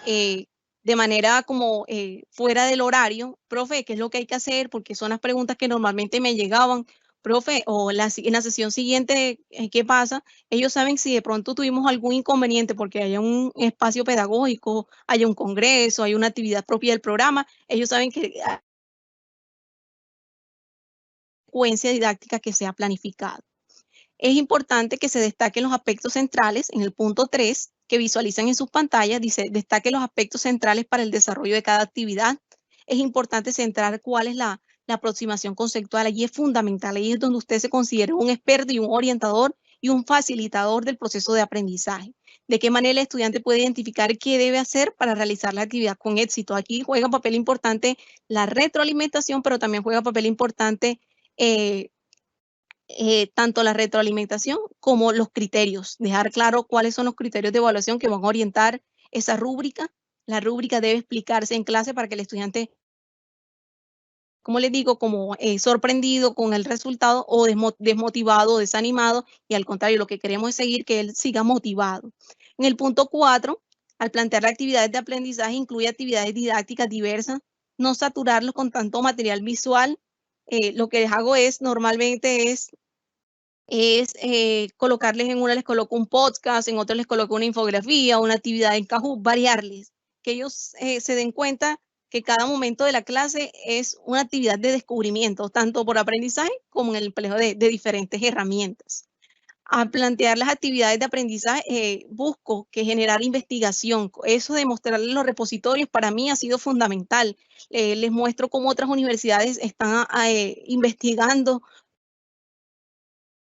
de manera como fuera del horario. Profe, ¿qué es lo que hay que hacer? Porque son las preguntas que normalmente me llegaban. Profe, o en la sesión siguiente, ¿qué pasa? Ellos saben si de pronto tuvimos algún inconveniente porque haya un espacio pedagógico, haya un congreso, hay una actividad propia del programa. Ellos saben que hay secuencia didáctica que sea planificada. Es importante que se destaquen los aspectos centrales. En el punto 3, que visualizan en sus pantallas, dice, destaque los aspectos centrales para el desarrollo de cada actividad. Es importante centrar cuál es la aproximación conceptual. Allí es fundamental. Ahí es donde usted se considera un experto y un orientador y un facilitador del proceso de aprendizaje. De qué manera el estudiante puede identificar qué debe hacer para realizar la actividad con éxito. Aquí juega un papel importante la retroalimentación, pero también juega un papel importante tanto la retroalimentación como los criterios, dejar claro cuáles son los criterios de evaluación que van a orientar esa rúbrica. La rúbrica debe explicarse en clase para que el estudiante, como les digo, como sorprendido con el resultado o desmotivado, desanimado, y al contrario, lo que queremos es seguir que él siga motivado. En el punto 4, al plantear actividades de aprendizaje, incluye actividades didácticas diversas, no saturarlos con tanto material visual. Lo que les hago es, normalmente es colocarles en una les coloco un podcast, en otra les coloco una infografía, una actividad en Kahoot, variarles, que ellos se den cuenta que cada momento de la clase es una actividad de descubrimiento, tanto por aprendizaje como en el empleo de diferentes herramientas. Al plantear las actividades de aprendizaje, busco que generar investigación. Eso de mostrarles los repositorios para mí ha sido fundamental. Les muestro cómo otras universidades están investigando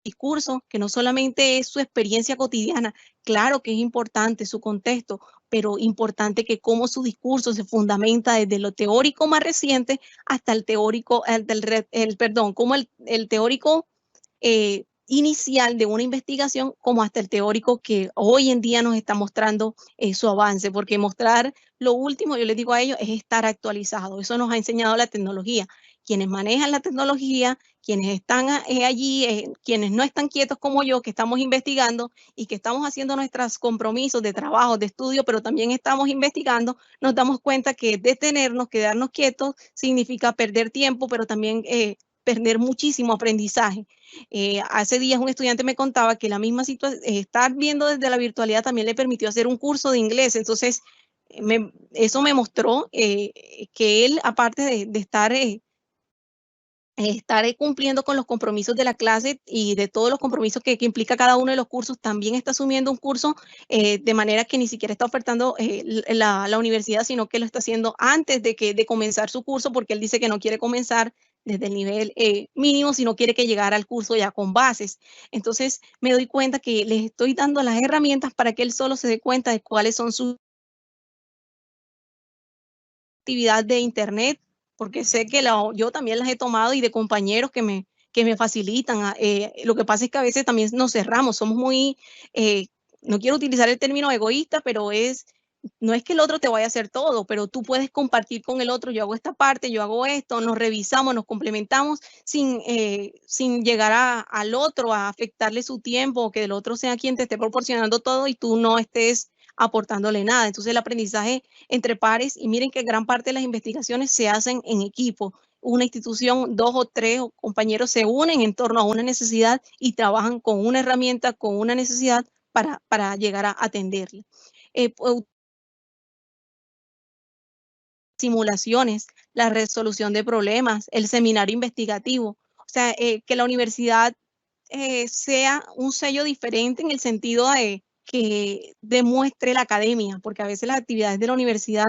discurso, que no solamente es su experiencia cotidiana, claro que es importante su contexto, pero importante que cómo su discurso se fundamenta desde lo teórico más reciente hasta el teórico, como el teórico inicial de una investigación, como hasta el teórico que hoy en día nos está mostrando su avance, porque mostrar lo último, yo les digo a ellos, es estar actualizado. Eso nos ha enseñado la tecnología. Quienes manejan la tecnología, quienes están allí, quienes no están quietos como yo, que estamos investigando y que estamos haciendo nuestros compromisos de trabajo, de estudio, pero también estamos investigando, nos damos cuenta que detenernos, quedarnos quietos, significa perder tiempo, pero también perder muchísimo aprendizaje. Hace días un estudiante me contaba que la misma situación, estar viendo desde la virtualidad también le permitió hacer un curso de inglés. Entonces, eso me mostró que él, aparte de estar cumpliendo con los compromisos de la clase y de todos los compromisos que implica cada uno de los cursos, también está asumiendo un curso de manera que ni siquiera está ofertando la universidad, sino que lo está haciendo antes de comenzar su curso, porque él dice que no quiere comenzar desde el nivel mínimo, sino quiere que llegara al curso ya con bases. Entonces me doy cuenta que les estoy dando las herramientas para que él solo se dé cuenta de cuáles son sus actividades de internet, porque sé que yo también las he tomado y de compañeros que que me facilitan. Lo que pasa es que a veces también nos cerramos, somos muy, no quiero utilizar el término egoísta, pero no es que el otro te vaya a hacer todo, pero tú puedes compartir con el otro, yo hago esta parte, yo hago esto, nos revisamos, nos complementamos sin llegar al otro a afectarle su tiempo, o que el otro sea quien te esté proporcionando todo y tú no estés aportándole nada. Entonces el aprendizaje entre pares, y miren que gran parte de las investigaciones se hacen en equipo. Una institución, 2 o 3 compañeros se unen en torno a una necesidad y trabajan con una herramienta, con una necesidad para llegar a atenderla. Simulaciones, la resolución de problemas, el seminario investigativo. O sea, que la universidad sea un sello diferente en el sentido de que demuestre la academia, porque a veces las actividades de la universidad,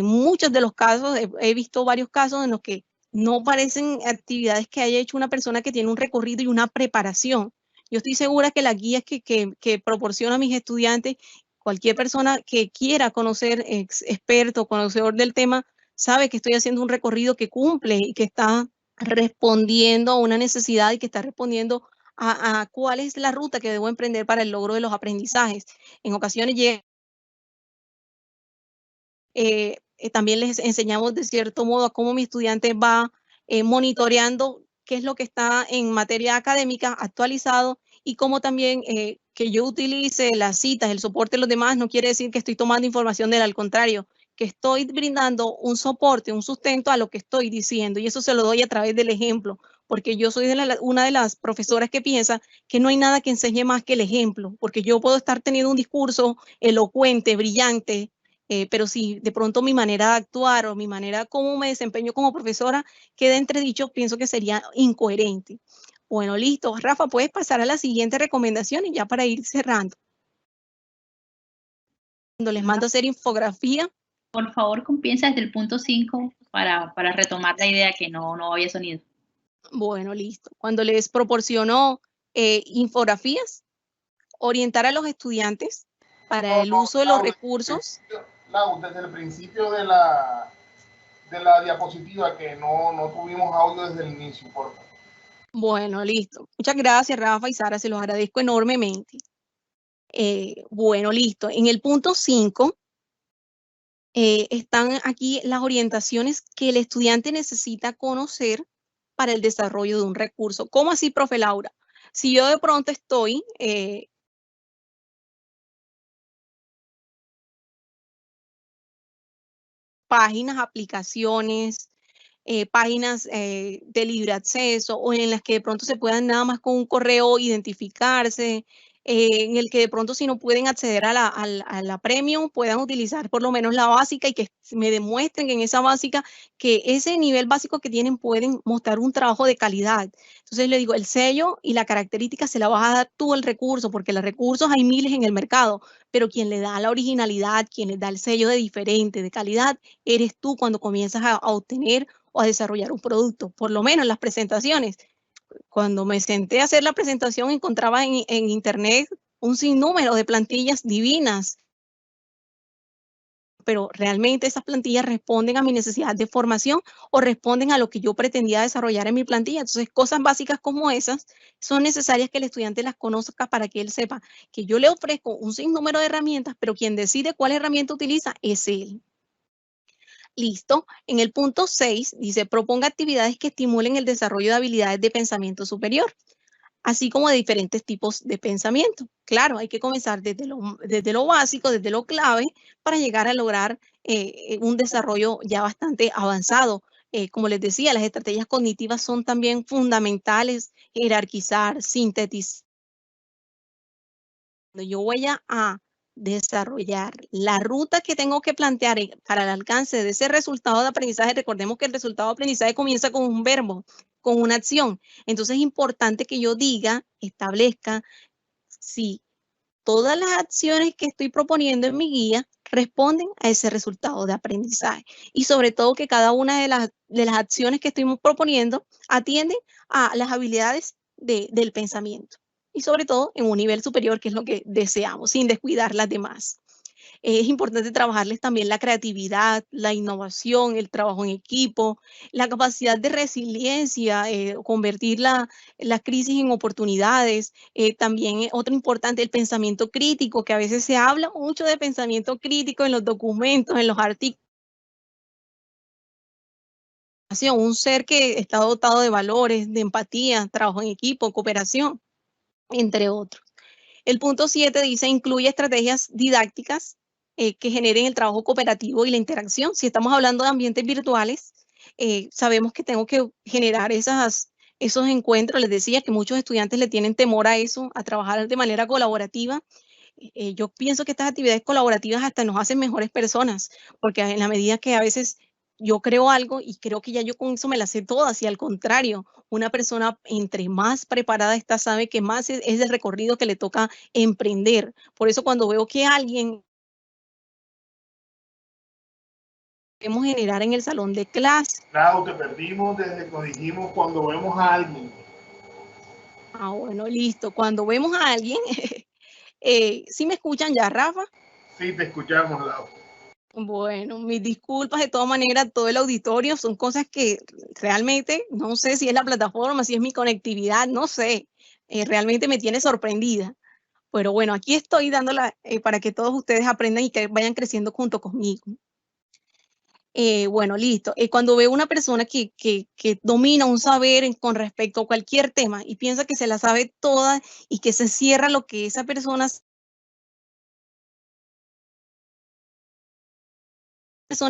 muchos de los casos, he visto varios casos en los que no parecen actividades que haya hecho una persona que tiene un recorrido y una preparación. Yo estoy segura que las guías que proporciono a mis estudiantes, cualquier persona que quiera conocer, experto, conocedor del tema, sabe que estoy haciendo un recorrido que cumple y que está respondiendo a una necesidad y que está respondiendo a cuál es la ruta que debo emprender para el logro de los aprendizajes. En ocasiones también les enseñamos de cierto modo a cómo mi estudiante va monitoreando qué es lo que está en materia académica actualizado, y cómo también que yo utilice las citas, el soporte de los demás, no quiere decir que estoy tomando información de él, al contrario, que estoy brindando un soporte, un sustento a lo que estoy diciendo, y eso se lo doy a través del ejemplo, porque yo soy una de las profesoras que piensa que no hay nada que enseñe más que el ejemplo, porque yo puedo estar teniendo un discurso elocuente, brillante, pero si de pronto mi manera de actuar o mi manera como me desempeño como profesora queda entredicho, pienso que sería incoherente. Bueno, listo. Rafa, puedes pasar a la siguiente recomendación y ya para ir cerrando. Cuando les mando a hacer infografía. Por favor, comienza desde el punto 5 para retomar la idea que no había sonido. Bueno, listo. Cuando les proporciono infografías, orientar a los estudiantes para el uso de los recursos. Lau, desde el principio de la diapositiva, que no tuvimos audio desde el inicio, por favor. Bueno, listo. Muchas gracias, Rafa y Sara, se los agradezco enormemente. Bueno, listo. En el punto 5 están aquí las orientaciones que el estudiante necesita conocer para el desarrollo de un recurso. ¿Cómo así, profe Laura? Si yo de pronto estoy páginas, aplicaciones, páginas de libre acceso, o en las que de pronto se puedan nada más con un correo identificarse, en el que de pronto si no pueden acceder a la premium, puedan utilizar por lo menos la básica, y que me demuestren en esa básica que ese nivel básico que tienen pueden mostrar un trabajo de calidad. Entonces le digo, el sello y la característica se la vas a dar tú el recurso, porque los recursos hay miles en el mercado, pero quien le da la originalidad, quien le da el sello de diferente, de calidad, eres tú cuando comienzas a obtener o a desarrollar un producto. Por lo menos en las presentaciones. Cuando me senté a hacer la presentación, encontraba en internet un sinnúmero de plantillas divinas, pero realmente esas plantillas responden a mi necesidad de formación o responden a lo que yo pretendía desarrollar en mi plantilla. Entonces, cosas básicas como esas son necesarias que el estudiante las conozca, para que él sepa que yo le ofrezco un sinnúmero de herramientas, pero quien decide cuál herramienta utiliza es él. Listo. En el punto 6 dice, proponga actividades que estimulen el desarrollo de habilidades de pensamiento superior, así como de diferentes tipos de pensamiento. Claro, hay que comenzar desde lo básico, desde lo clave, para llegar a lograr un desarrollo ya bastante avanzado. Como les decía, las estrategias cognitivas son también fundamentales: jerarquizar, sintetizar. Yo voy a desarrollar la ruta que tengo que plantear para el alcance de ese resultado de aprendizaje. Recordemos que el resultado de aprendizaje comienza con un verbo, con una acción. Entonces es importante que yo diga, establezca si todas las acciones que estoy proponiendo en mi guía responden a ese resultado de aprendizaje, y sobre todo que cada una de las acciones que estoy proponiendo atienden a las habilidades del pensamiento, y sobre todo en un nivel superior, que es lo que deseamos, sin descuidar las demás. Es importante trabajarles también la creatividad, la innovación, el trabajo en equipo, la capacidad de resiliencia, convertir las crisis en oportunidades. También otro importante, el pensamiento crítico, que a veces se habla mucho de pensamiento crítico en los documentos, en los artículos. Un ser que está dotado de valores, de empatía, trabajo en equipo, cooperación, entre otros. El punto 7 dice, incluye estrategias didácticas que generen el trabajo cooperativo y la interacción. Si estamos hablando de ambientes virtuales, sabemos que tengo que generar esos encuentros. Les decía que muchos estudiantes le tienen temor a eso, a trabajar de manera colaborativa. Yo pienso que estas actividades colaborativas hasta nos hacen mejores personas, porque en la medida que a veces yo creo algo y creo que ya yo con eso me las sé todas, y al contrario, una persona entre más preparada está, sabe que más es el recorrido que le toca emprender. Por eso cuando veo que alguien podemos generar en el salón de clase. Claro, te perdimos desde que dijimos cuando vemos a alguien. Ah, bueno, listo. Cuando vemos a alguien, ¿sí me escuchan ya, Rafa? Sí, te escuchamos, Lau. Bueno, mis disculpas de todas maneras, todo el auditorio, son cosas que realmente no sé si es la plataforma, si es mi conectividad, no sé, realmente me tiene sorprendida. Pero bueno, aquí estoy dándola para que todos ustedes aprendan y que vayan creciendo junto conmigo. Bueno, listo. Cuando veo una persona que domina un saber con respecto a cualquier tema y piensa que se la sabe toda y que se cierra lo que esa persona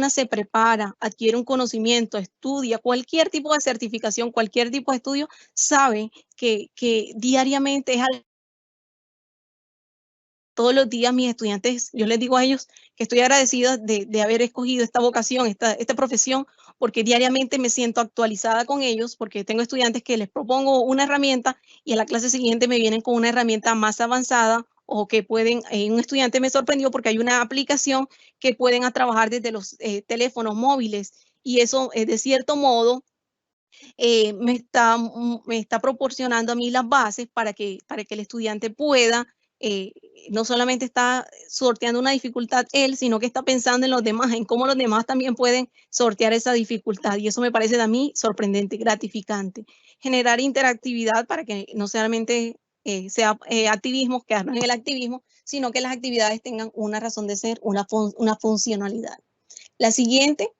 se prepara, adquiere un conocimiento, estudia cualquier tipo de certificación, cualquier tipo de estudio, sabe que diariamente es algo. Todos los días mis estudiantes, yo les digo a ellos que estoy agradecida de haber escogido esta vocación, esta profesión, porque diariamente me siento actualizada con ellos, porque tengo estudiantes que les propongo una herramienta y en la clase siguiente me vienen con una herramienta más avanzada, o que pueden, un estudiante me sorprendió porque hay una aplicación que pueden trabajar desde los teléfonos móviles, y eso de cierto modo me está proporcionando a mí las bases para que el estudiante pueda, no solamente está sorteando una dificultad él, sino que está pensando en los demás, en cómo los demás también pueden sortear esa dificultad. Y eso me parece a mí sorprendente, gratificante. Generar interactividad para que no solamente sea activismo, quedarnos en el activismo, sino que las actividades tengan una razón de ser, una funcionalidad. La siguiente.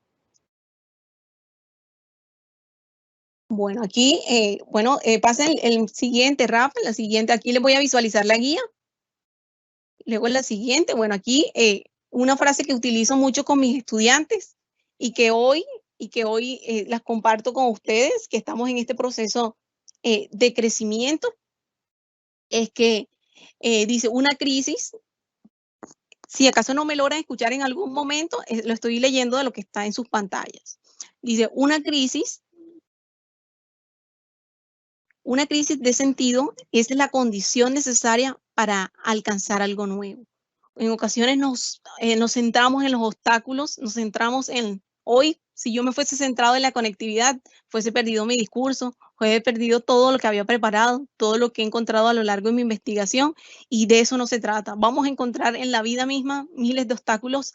Bueno, aquí, pasa el siguiente, Rafa, la siguiente, aquí les voy a visualizar la guía. Luego la siguiente, bueno, aquí una frase que utilizo mucho con mis estudiantes y que hoy las comparto con ustedes, que estamos en este proceso de crecimiento, es que dice, una crisis, si acaso no me logran escuchar en algún momento, lo estoy leyendo de lo que está en sus pantallas. Dice, una crisis de sentido es la condición necesaria para alcanzar algo nuevo. En ocasiones nos centramos en los obstáculos, nos centramos en hoy, si yo me fuese centrado en la conectividad, fuese perdido mi discurso, fuese perdido todo lo que había preparado, todo lo que he encontrado a lo largo de mi investigación, y de eso no se trata. Vamos a encontrar en la vida misma miles de obstáculos,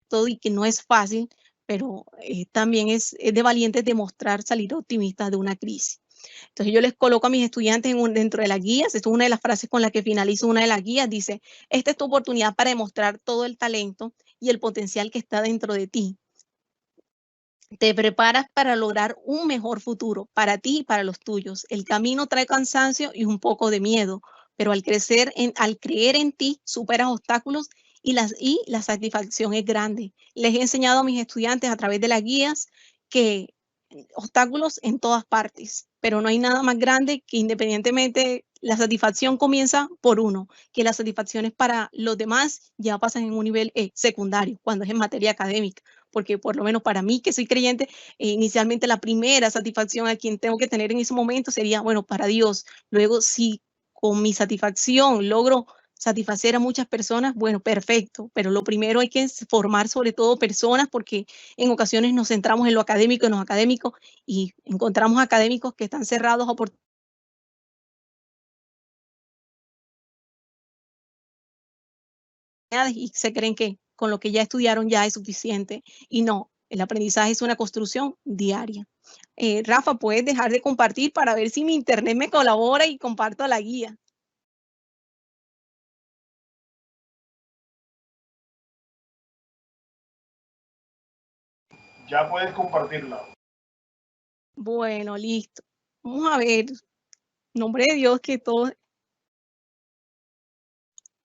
todo, y que no es fácil, pero también es de valientes demostrar salir optimistas de una crisis. Entonces yo les coloco a mis estudiantes dentro de las guías, esto es una de las frases con la que finalizo una de las guías, dice, esta es tu oportunidad para demostrar todo el talento y el potencial que está dentro de ti. Te preparas para lograr un mejor futuro para ti y para los tuyos. El camino trae cansancio y un poco de miedo, pero al creer en ti, superas obstáculos y la satisfacción es grande. Les he enseñado a mis estudiantes a través de las guías que obstáculos en todas partes, pero no hay nada más grande que, independientemente, la satisfacción comienza por uno, que las satisfacciones para los demás ya pasan en un nivel secundario, cuando es en materia académica, porque por lo menos para mí, que soy creyente, inicialmente la primera satisfacción a quien tengo que tener en ese momento sería, bueno, para Dios. Luego, si con mi satisfacción logro satisfacer a muchas personas, bueno, perfecto, pero lo primero hay que formar sobre todo personas, porque en ocasiones nos centramos en lo académico, y encontramos académicos que están cerrados a y se creen que con lo que ya estudiaron ya es suficiente. Y no, el aprendizaje es una construcción diaria. Rafa, ¿puedes dejar de compartir para ver si mi internet me colabora y comparto la guía? Ya puedes compartirla. Bueno, listo. Vamos a ver. Nombre de Dios que todo.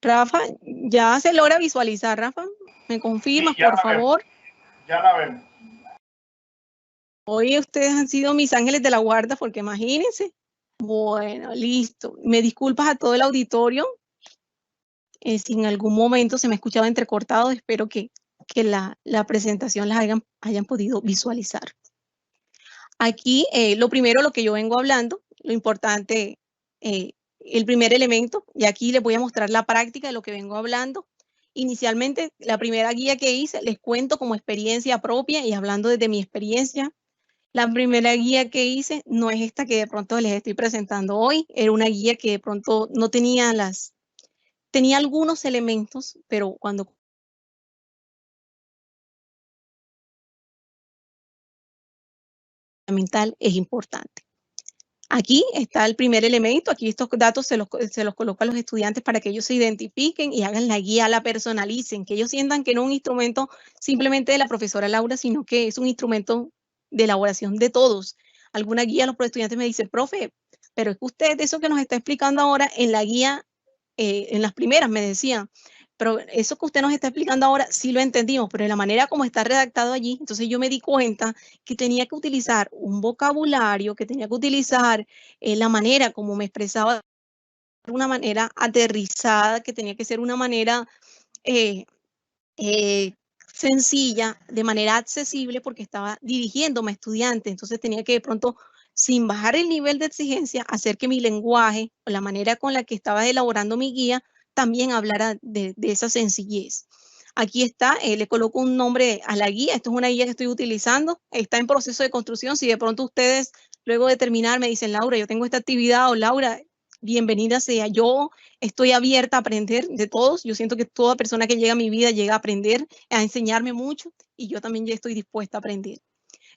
Rafa, ¿ya se logra visualizar, Rafa? ¿Me confirmas, Sí, ya por favor? Ya la vemos. Hoy ustedes han sido mis ángeles de la guarda, porque imagínense. Bueno, listo. Me disculpas a todo el auditorio. Si en algún momento se me escuchaba entrecortado, espero que la presentación las hayan podido visualizar. Aquí, lo primero, lo que yo vengo hablando, lo importante, el primer elemento, y aquí les voy a mostrar la práctica de lo que vengo hablando. Inicialmente, la primera guía que hice, les cuento como experiencia propia y hablando desde mi experiencia. La primera guía que hice no es esta que de pronto les estoy presentando hoy, era una guía que de pronto no tenía tenía algunos elementos, pero cuando mental es importante. Aquí está el primer elemento, aquí estos datos se los coloco a los estudiantes para que ellos se identifiquen y hagan la guía, la personalicen, que ellos sientan que no es un instrumento simplemente de la profesora Laura, sino que es un instrumento de elaboración de todos. Alguna guía los estudiantes me dicen, profe, pero es que usted eso que nos está explicando ahora en la guía, en las primeras me decían, pero eso que usted nos está explicando ahora sí lo entendimos, pero de la manera como está redactado allí, entonces yo me di cuenta que tenía que utilizar un vocabulario, que tenía que utilizar la manera como me expresaba de una manera aterrizada, que tenía que ser una manera sencilla, de manera accesible, porque estaba dirigiéndome a estudiantes, entonces tenía que de pronto, sin bajar el nivel de exigencia, hacer que mi lenguaje o la manera con la que estaba elaborando mi guía también hablara de esa sencillez. Aquí está, le coloco un nombre a la guía, esto es una guía que estoy utilizando, está en proceso de construcción, si de pronto ustedes luego de terminar me dicen, Laura, yo tengo esta actividad, o Laura, bienvenida sea, yo estoy abierta a aprender de todos, yo siento que toda persona que llega a mi vida llega a aprender, a enseñarme mucho, y yo también ya estoy dispuesta a aprender.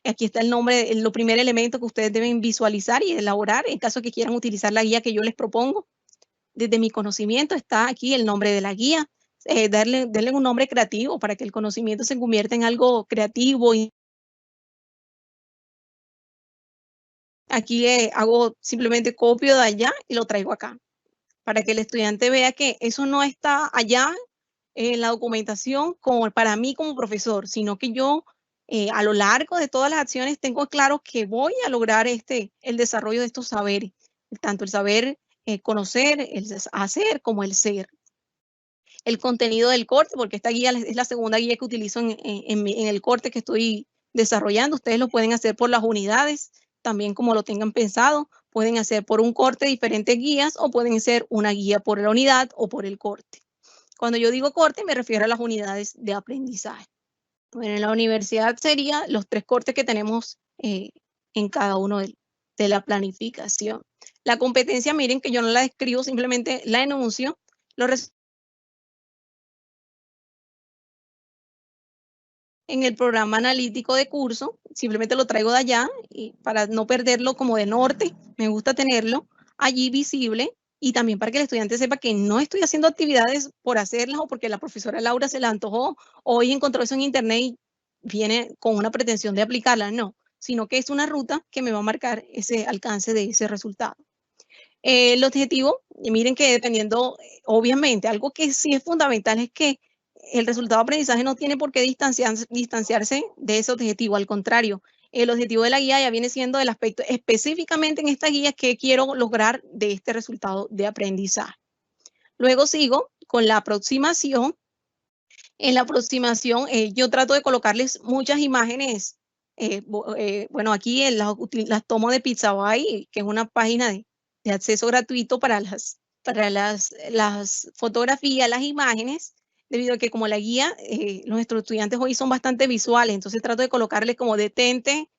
Aquí está el nombre, el primer elemento que ustedes deben visualizar y elaborar en caso que quieran utilizar la guía que yo les propongo. Desde mi conocimiento está aquí el nombre de la guía, darle un nombre creativo para que el conocimiento se convierta en algo creativo. Y aquí hago simplemente copio de allá y lo traigo acá, para que el estudiante vea que eso no está allá en la documentación como para mí como profesor, sino que yo a lo largo de todas las acciones tengo claro que voy a lograr el desarrollo de estos saberes, tanto el saber conocer, el hacer como el ser. El contenido del corte, porque esta guía es la segunda guía que utilizo en el corte que estoy desarrollando. Ustedes lo pueden hacer por las unidades, también como lo tengan pensado. Pueden hacer por un corte diferentes guías o pueden ser una guía por la unidad o por el corte. Cuando yo digo corte, me refiero a las unidades de aprendizaje. Bueno, en la universidad serían los 3 cortes que tenemos en cada uno de la planificación. La competencia, miren que yo no la describo, simplemente la enuncio. En el programa analítico de curso, simplemente lo traigo de allá y para no perderlo como de norte, me gusta tenerlo allí visible y también para que el estudiante sepa que no estoy haciendo actividades por hacerlas o porque la profesora Laura se la antojó, hoy encontró eso en internet y viene con una pretensión de aplicarla, no, sino que es una ruta que me va a marcar ese alcance de ese resultado. El objetivo, miren que dependiendo, obviamente, algo que sí es fundamental es que el resultado de aprendizaje no tiene por qué distanciarse de ese objetivo, al contrario, el objetivo de la guía ya viene siendo el aspecto específicamente en esta guía que quiero lograr de este resultado de aprendizaje. Luego sigo con la aproximación. En la aproximación yo trato de colocarles muchas imágenes, bueno, aquí las tomo de Pixabay, que es una página de acceso gratuito para las fotografías, las imágenes, debido a que como la guía, nuestros estudiantes hoy son bastante visuales, entonces trato de colocarles como detente,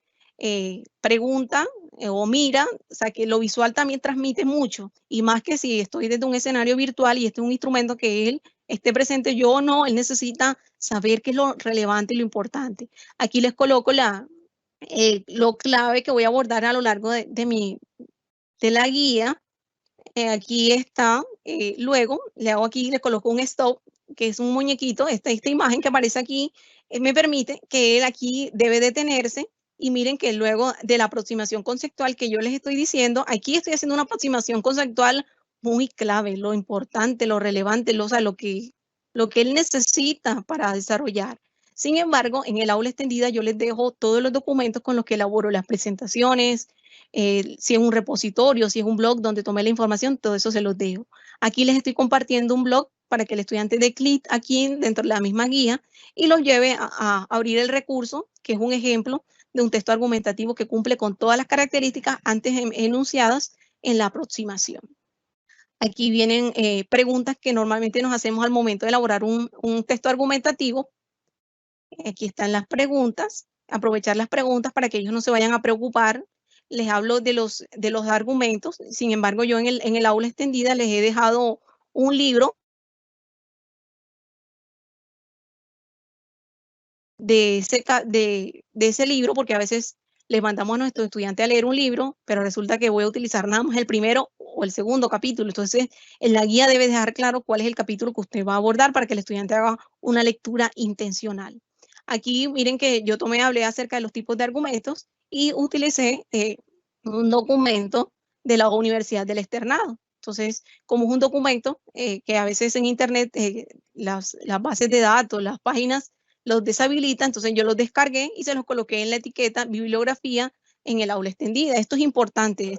pregunta o mira, o sea que lo visual también transmite mucho, y más que si estoy desde un escenario virtual y este es un instrumento que es esté presente yo o no, él necesita saber qué es lo relevante y lo importante. Aquí les coloco lo clave que voy a abordar a lo largo de la guía. Aquí está, luego le hago aquí, le coloco un stop, que es un muñequito, esta imagen que aparece aquí, me permite que él aquí debe detenerse, y miren que luego de la aproximación conceptual que yo les estoy diciendo, aquí estoy haciendo una aproximación conceptual muy clave, lo importante, lo relevante, o sea, lo que él necesita para desarrollar. Sin embargo, en el aula extendida yo les dejo todos los documentos con los que elaboro las presentaciones, si es un repositorio, si es un blog donde tomé la información, todo eso se los dejo. Aquí les estoy compartiendo un blog para que el estudiante dé clic aquí dentro de la misma guía y los lleve a abrir el recurso, que es un ejemplo de un texto argumentativo que cumple con todas las características antes enunciadas en la aproximación. Aquí vienen preguntas que normalmente nos hacemos al momento de elaborar un texto argumentativo. Aquí están las preguntas, aprovechar las preguntas para que ellos no se vayan a preocupar. Les hablo de los argumentos. Sin embargo, yo en el aula extendida les he dejado un libro de ese libro, porque a veces les mandamos a nuestros estudiantes a leer un libro, pero resulta que voy a utilizar nada más el primero o el segundo capítulo. Entonces, en la guía debe dejar claro cuál es el capítulo que usted va a abordar para que el estudiante haga una lectura intencional. Aquí miren que yo hablé acerca de los tipos de argumentos y utilicé un documento de la Universidad del Externado. Entonces, como es un documento que a veces en internet las bases de datos, las páginas los deshabilita, entonces yo los descargué y se los coloqué en la etiqueta bibliografía en el aula extendida. Esto es importante,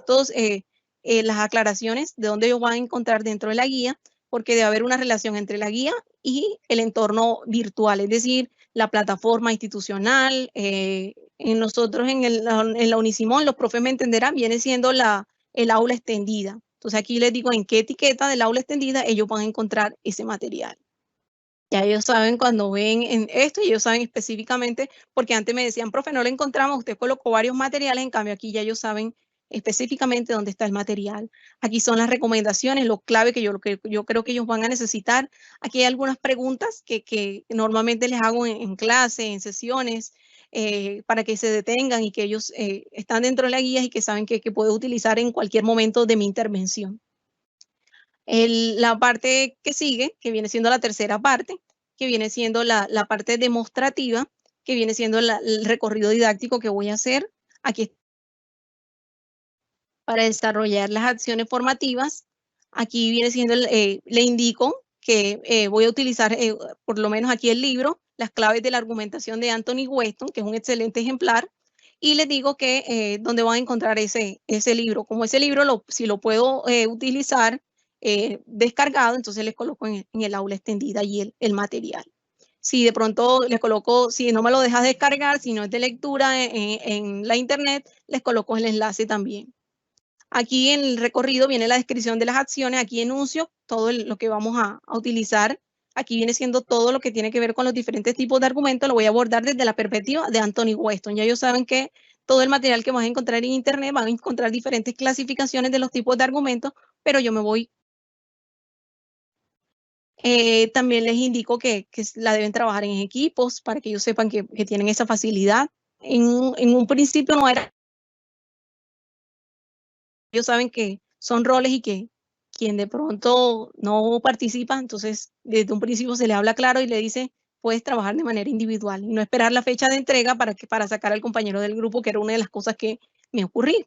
las aclaraciones de dónde ellos van a encontrar dentro de la guía, porque debe haber una relación entre la guía y el entorno virtual, es decir, la plataforma institucional. En nosotros en la Unisimón, los profes me entenderán, viene siendo el aula extendida. Entonces aquí les digo en qué etiqueta del aula extendida ellos van a encontrar ese material. Ya ellos saben cuando ven en esto, y ellos saben específicamente, porque antes me decían, profe, no lo encontramos, usted colocó varios materiales, en cambio aquí ya ellos saben específicamente dónde está el material. Aquí son las recomendaciones, lo clave que yo creo que ellos van a necesitar. Aquí hay algunas preguntas que normalmente les hago en clase, en sesiones, para que se detengan y que ellos están dentro de la guía y que saben que puedo utilizar en cualquier momento de mi intervención. La parte que sigue, que viene siendo la tercera parte, que viene siendo la parte demostrativa, que viene siendo el recorrido didáctico que voy a hacer aquí para desarrollar las acciones formativas. Aquí viene siendo, le indico que voy a utilizar, por lo menos aquí el libro, Las claves de la argumentación de Anthony Weston, que es un excelente ejemplar, y les digo que dónde van a encontrar ese libro. Como ese libro, si lo puedo utilizar descargado, entonces les coloco en el aula extendida y el material. Si de pronto les coloco, si no me lo dejas descargar, si no es de lectura en la internet, les coloco el enlace también. Aquí en el recorrido viene la descripción de las acciones, aquí enuncio todo lo que vamos a utilizar. Aquí viene siendo todo lo que tiene que ver con los diferentes tipos de argumentos, lo voy a abordar desde la perspectiva de Anthony Weston. Ya ellos saben que todo el material que van a encontrar en internet van a encontrar diferentes clasificaciones de los tipos de argumentos, pero yo me voy. También les indico que la deben trabajar en equipos para que ellos sepan que tienen esa facilidad. En un principio no era. Ellos saben que son roles y que quien de pronto no participa, entonces desde un principio se le habla claro y le dice, puedes trabajar de manera individual y no esperar la fecha de entrega para sacar al compañero del grupo, que era una de las cosas que me ocurría.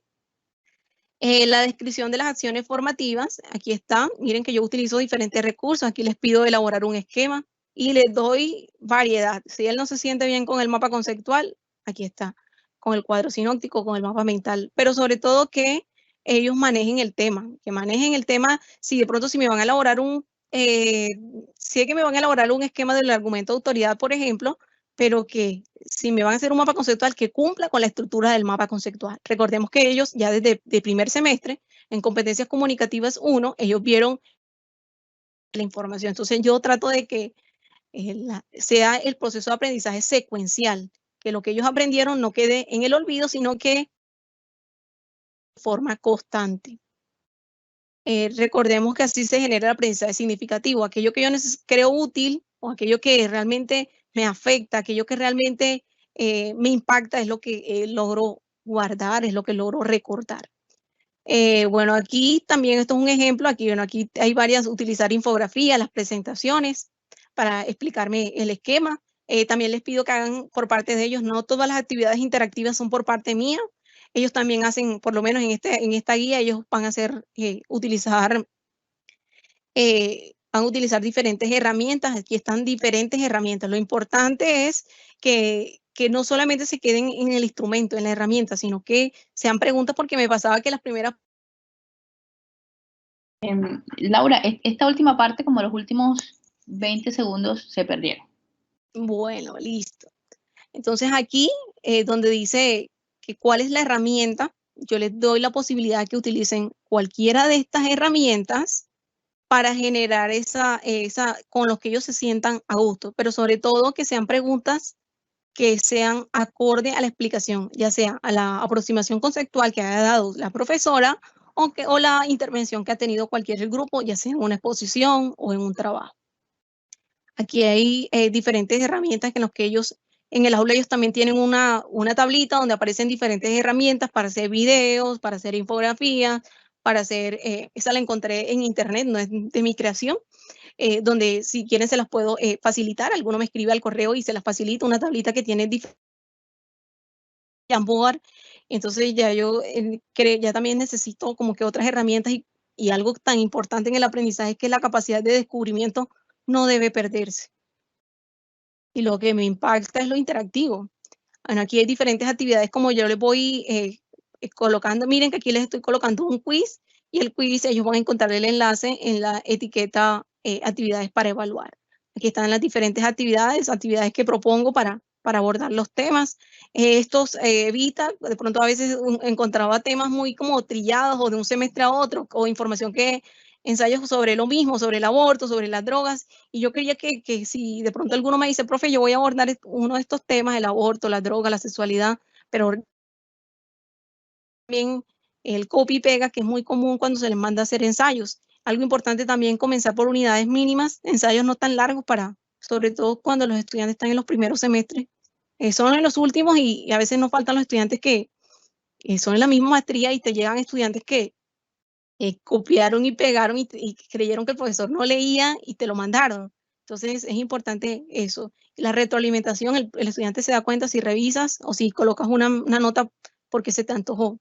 La descripción de las acciones formativas, aquí está. Miren que yo utilizo diferentes recursos. Aquí les pido elaborar un esquema y les doy variedad. Si él no se siente bien con el mapa conceptual, aquí está, con el cuadro sinóptico, con el mapa mental. Pero sobre todo que ellos manejen el tema, si de pronto si me van a elaborar si es que me van a elaborar un esquema del argumento de autoridad, por ejemplo, pero que si me van a hacer un mapa conceptual que cumpla con la estructura del mapa conceptual. Recordemos que ellos ya desde el primer semestre, en competencias comunicativas 1, ellos vieron la información. Entonces yo trato de que sea el proceso de aprendizaje secuencial, que lo que ellos aprendieron no quede en el olvido, sino que de forma constante. recordemos que así se genera el aprendizaje significativo. Aquello que yo creo útil o aquello que realmente me afecta, aquello que realmente me impacta es lo que logro guardar, es lo que logro recordar. Bueno, aquí también esto es un ejemplo. Aquí hay varias, utilizar infografías, las presentaciones para explicarme el esquema. También les pido que hagan por parte de ellos, no todas las actividades interactivas son por parte mía. Ellos también hacen, por lo menos en esta guía, ellos van a hacer, van a utilizar diferentes herramientas. Aquí están diferentes herramientas. Lo importante es que no solamente se queden en el instrumento, en la herramienta, sino que sean preguntas, porque me pasaba que las primeras... Laura, esta última parte, como los últimos 20 segundos, se perdieron. Bueno, listo. Entonces aquí, donde dice que cuál es la herramienta, yo les doy la posibilidad de que utilicen cualquiera de estas herramientas para generar con los que ellos se sientan a gusto, pero sobre todo que sean preguntas que sean acorde a la explicación, ya sea a la aproximación conceptual que haya dado la profesora o la intervención que ha tenido cualquier grupo, ya sea en una exposición o en un trabajo. Aquí hay diferentes herramientas en las que ellos, en el aula ellos también tienen una tablita donde aparecen diferentes herramientas para hacer videos, para hacer infografías, para hacer, esa la encontré en internet, no es de mi creación, donde si quieren se las puedo facilitar. Alguno me escribe al correo y se las facilito, una tablita que tiene diferentes Jamboard. Entonces ya yo ya también necesito como que otras herramientas, y algo tan importante en el aprendizaje es que la capacidad de descubrimiento no debe perderse. Y lo que me impacta es lo interactivo. Bueno, aquí hay diferentes actividades, como yo les voy colocando. Miren que aquí les estoy colocando un quiz, y el quiz ellos van a encontrar el enlace en la etiqueta actividades para evaluar. Aquí están las diferentes actividades que propongo para abordar los temas. Estos evita, de pronto a veces encontraba temas muy como trillados o de un semestre a otro, o información ensayos sobre lo mismo, sobre el aborto, sobre las drogas, y yo quería que si de pronto alguno me dice, profe, yo voy a abordar uno de estos temas, el aborto, la droga, la sexualidad, pero también el copy y pega, que es muy común cuando se les manda a hacer ensayos. Algo importante también, comenzar por unidades mínimas, ensayos no tan largos, sobre todo cuando los estudiantes están en los primeros semestres. Son en los últimos, y a veces nos faltan los estudiantes que son en la misma maestría, y te llegan estudiantes que copiaron y pegaron y creyeron que el profesor no leía y te lo mandaron. Entonces es importante eso. La retroalimentación, el estudiante se da cuenta si revisas o si colocas una nota porque se te antojó.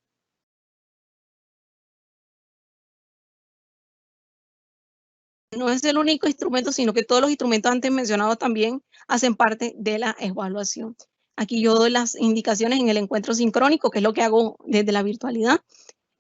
No es el único instrumento, sino que todos los instrumentos antes mencionados también hacen parte de la evaluación. Aquí yo doy las indicaciones en el encuentro sincrónico, que es lo que hago desde la virtualidad.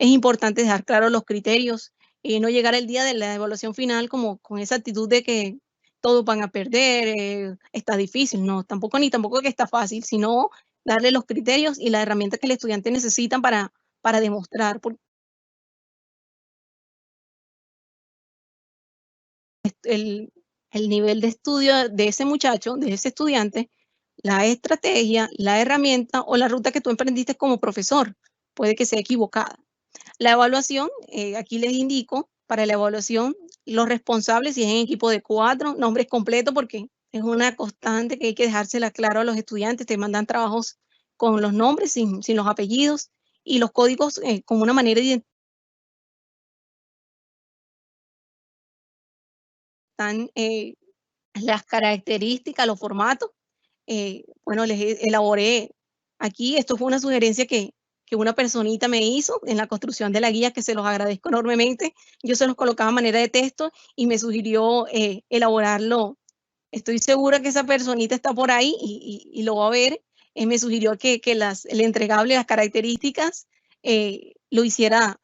Es importante dejar claros los criterios y no llegar el día de la evaluación final como con esa actitud de que todos van a perder, está difícil. No, tampoco que está fácil, sino darle los criterios y las herramientas que el estudiante necesita para demostrar. El nivel de estudio de ese muchacho, de ese estudiante, la estrategia, la herramienta o la ruta que tú emprendiste como profesor puede que sea equivocada. La evaluación, aquí les indico, para la evaluación, los responsables, si es en equipo de 4, nombres completos, porque es una constante que hay que dejársela claro a los estudiantes. Te mandan trabajos con los nombres, sin los apellidos, y los códigos con una manera de identificar. Están las características, los formatos. Bueno, les elaboré aquí, esto fue una sugerencia que una personita me hizo en la construcción de la guía, que se los agradezco enormemente. Yo se los colocaba a manera de texto y me sugirió elaborarlo. Estoy segura que esa personita está por ahí y lo va a ver. Me sugirió que el entregable, las características, lo hiciera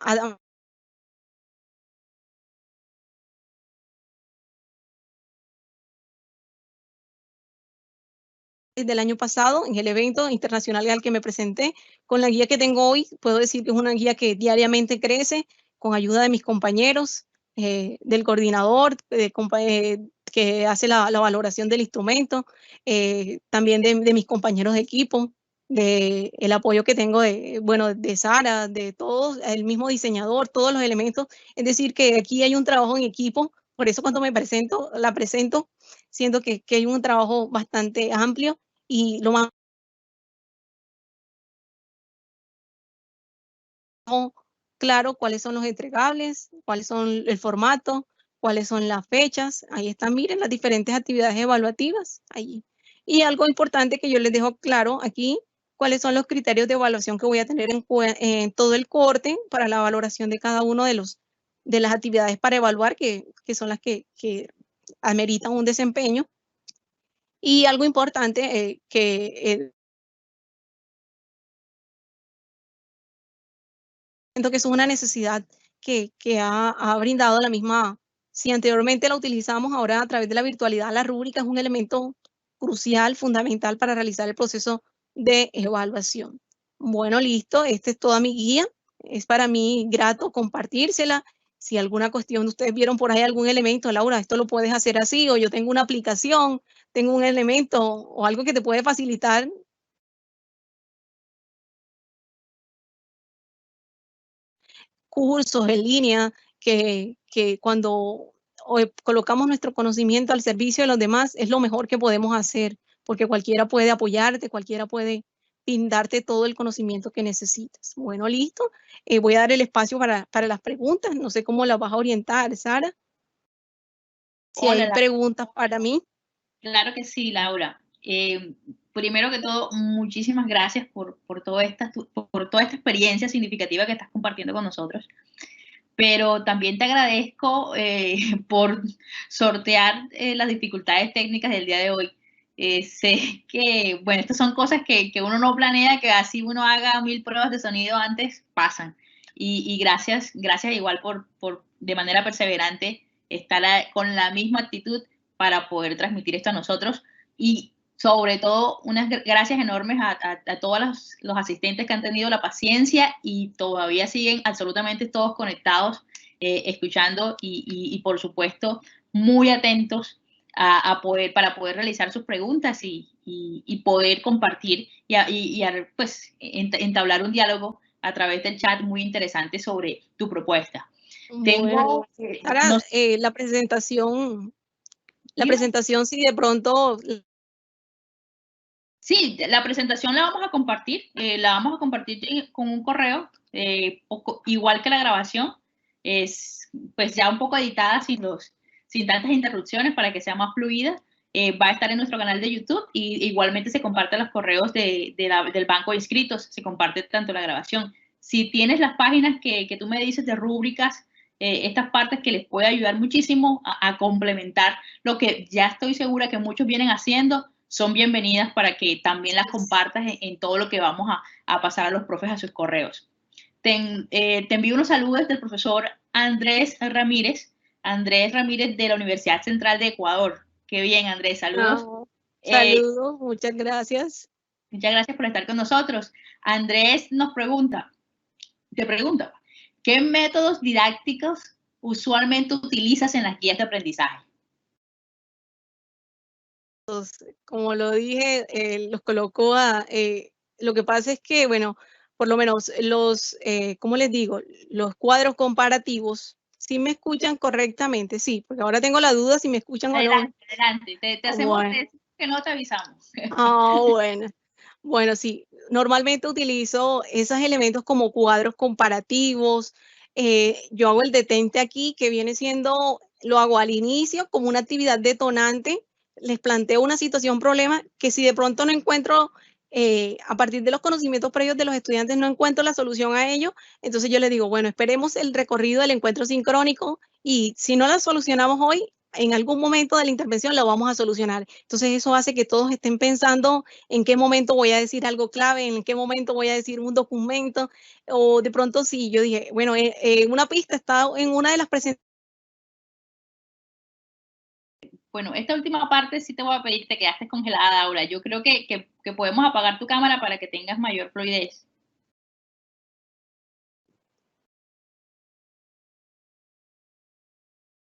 del año pasado en el evento internacional al que me presenté. Con la guía que tengo hoy, puedo decir que es una guía que diariamente crece con ayuda de mis compañeros, del coordinador, que hace la valoración del instrumento, también de mis compañeros de equipo. el apoyo que tengo de Sara, de todos, el mismo diseñador, todos los elementos. Es decir, que aquí hay un trabajo en equipo. Por eso cuando la presento, siento que hay un trabajo bastante amplio y lo más claro cuáles son los entregables, cuáles son el formato, cuáles son las fechas. Ahí están, miren, las diferentes actividades evaluativas allí. Y algo importante que yo les dejo claro aquí, cuáles son los criterios de evaluación que voy a tener en todo el corte para la valoración de cada uno de las actividades para evaluar, que son las que ameritan un desempeño. Y algo importante siento que eso es una necesidad que ha brindado la misma. Si anteriormente la utilizamos, ahora a través de la virtualidad, la rúbrica es un elemento crucial, fundamental para realizar el proceso de evaluación. Bueno, listo, esta es toda mi guía. Es para mí grato compartírsela. Si alguna cuestión, ustedes vieron por ahí algún elemento, Laura, esto lo puedes hacer así, o yo tengo una aplicación, tengo un elemento o algo que te puede facilitar. Cursos en línea que cuando colocamos nuestro conocimiento al servicio de los demás es lo mejor que podemos hacer, porque cualquiera puede apoyarte, cualquiera puede brindarte todo el conocimiento que necesitas. Bueno, listo. Voy a dar el espacio para las preguntas. No sé cómo las vas a orientar, Sara. Si Hola, hay preguntas para mí. Claro que sí, Laura. Primero que todo, muchísimas gracias por toda esta experiencia significativa que estás compartiendo con nosotros. Pero también te agradezco por sortear las dificultades técnicas del día de hoy. Sé que, bueno, estas son cosas que uno no planea, que así uno haga 1000 pruebas de sonido antes, pasan. Y gracias igual por de manera perseverante estar con la misma actitud para poder transmitir esto a nosotros. Y sobre todo, unas gracias enormes a todos los asistentes que han tenido la paciencia y todavía siguen absolutamente todos conectados, escuchando y por supuesto, muy atentos para poder realizar sus preguntas y poder compartir pues, entablar un diálogo a través del chat muy interesante sobre tu propuesta. Bueno, Sara, la presentación, si de pronto. Sí, la presentación la vamos a compartir con un correo, igual que la grabación, es pues ya un poco editada sin tantas interrupciones para que sea más fluida. Va a estar en nuestro canal de YouTube y igualmente se comparten los correos del banco de inscritos, se comparte tanto la grabación. Si tienes las páginas que tú me dices de rúbricas, estas partes que les puede ayudar muchísimo a complementar lo que ya estoy segura que muchos vienen haciendo, son bienvenidas para que también las compartas en todo lo que vamos a pasar a los profes a sus correos. Te envío unos saludos del profesor Andrés Ramírez de la Universidad Central de Ecuador. Qué bien, Andrés, saludos. Saludos, muchas gracias. Muchas gracias por estar con nosotros. Andrés te pregunta, ¿qué métodos didácticos usualmente utilizas en las guías de aprendizaje? Como lo dije, los colocó lo que pasa es que, bueno, por lo menos ¿cómo les digo? Los cuadros comparativos, ¿sí me escuchan correctamente? Sí, porque ahora tengo la duda si me escuchan adelante, o no. Adelante, te hacemos que no te avisamos. Bueno. Bueno, sí, normalmente utilizo esos elementos como cuadros comparativos. Yo hago el detente aquí, que viene siendo, lo hago al inicio como una actividad detonante. Les planteo una situación, problema, que si de pronto no encuentro, a partir de los conocimientos previos de los estudiantes, no encuentro la solución a ello, entonces yo les digo, bueno, esperemos el recorrido del encuentro sincrónico y si no la solucionamos hoy, en algún momento de la intervención la vamos a solucionar. Entonces eso hace que todos estén pensando en qué momento voy a decir algo clave, en qué momento voy a decir un documento, o de pronto sí, yo dije, bueno, una pista está en una de las presentaciones. Bueno, esta última parte sí te voy a pedir, te quedaste congelada, Laura. Yo creo que podemos apagar tu cámara para que tengas mayor fluidez.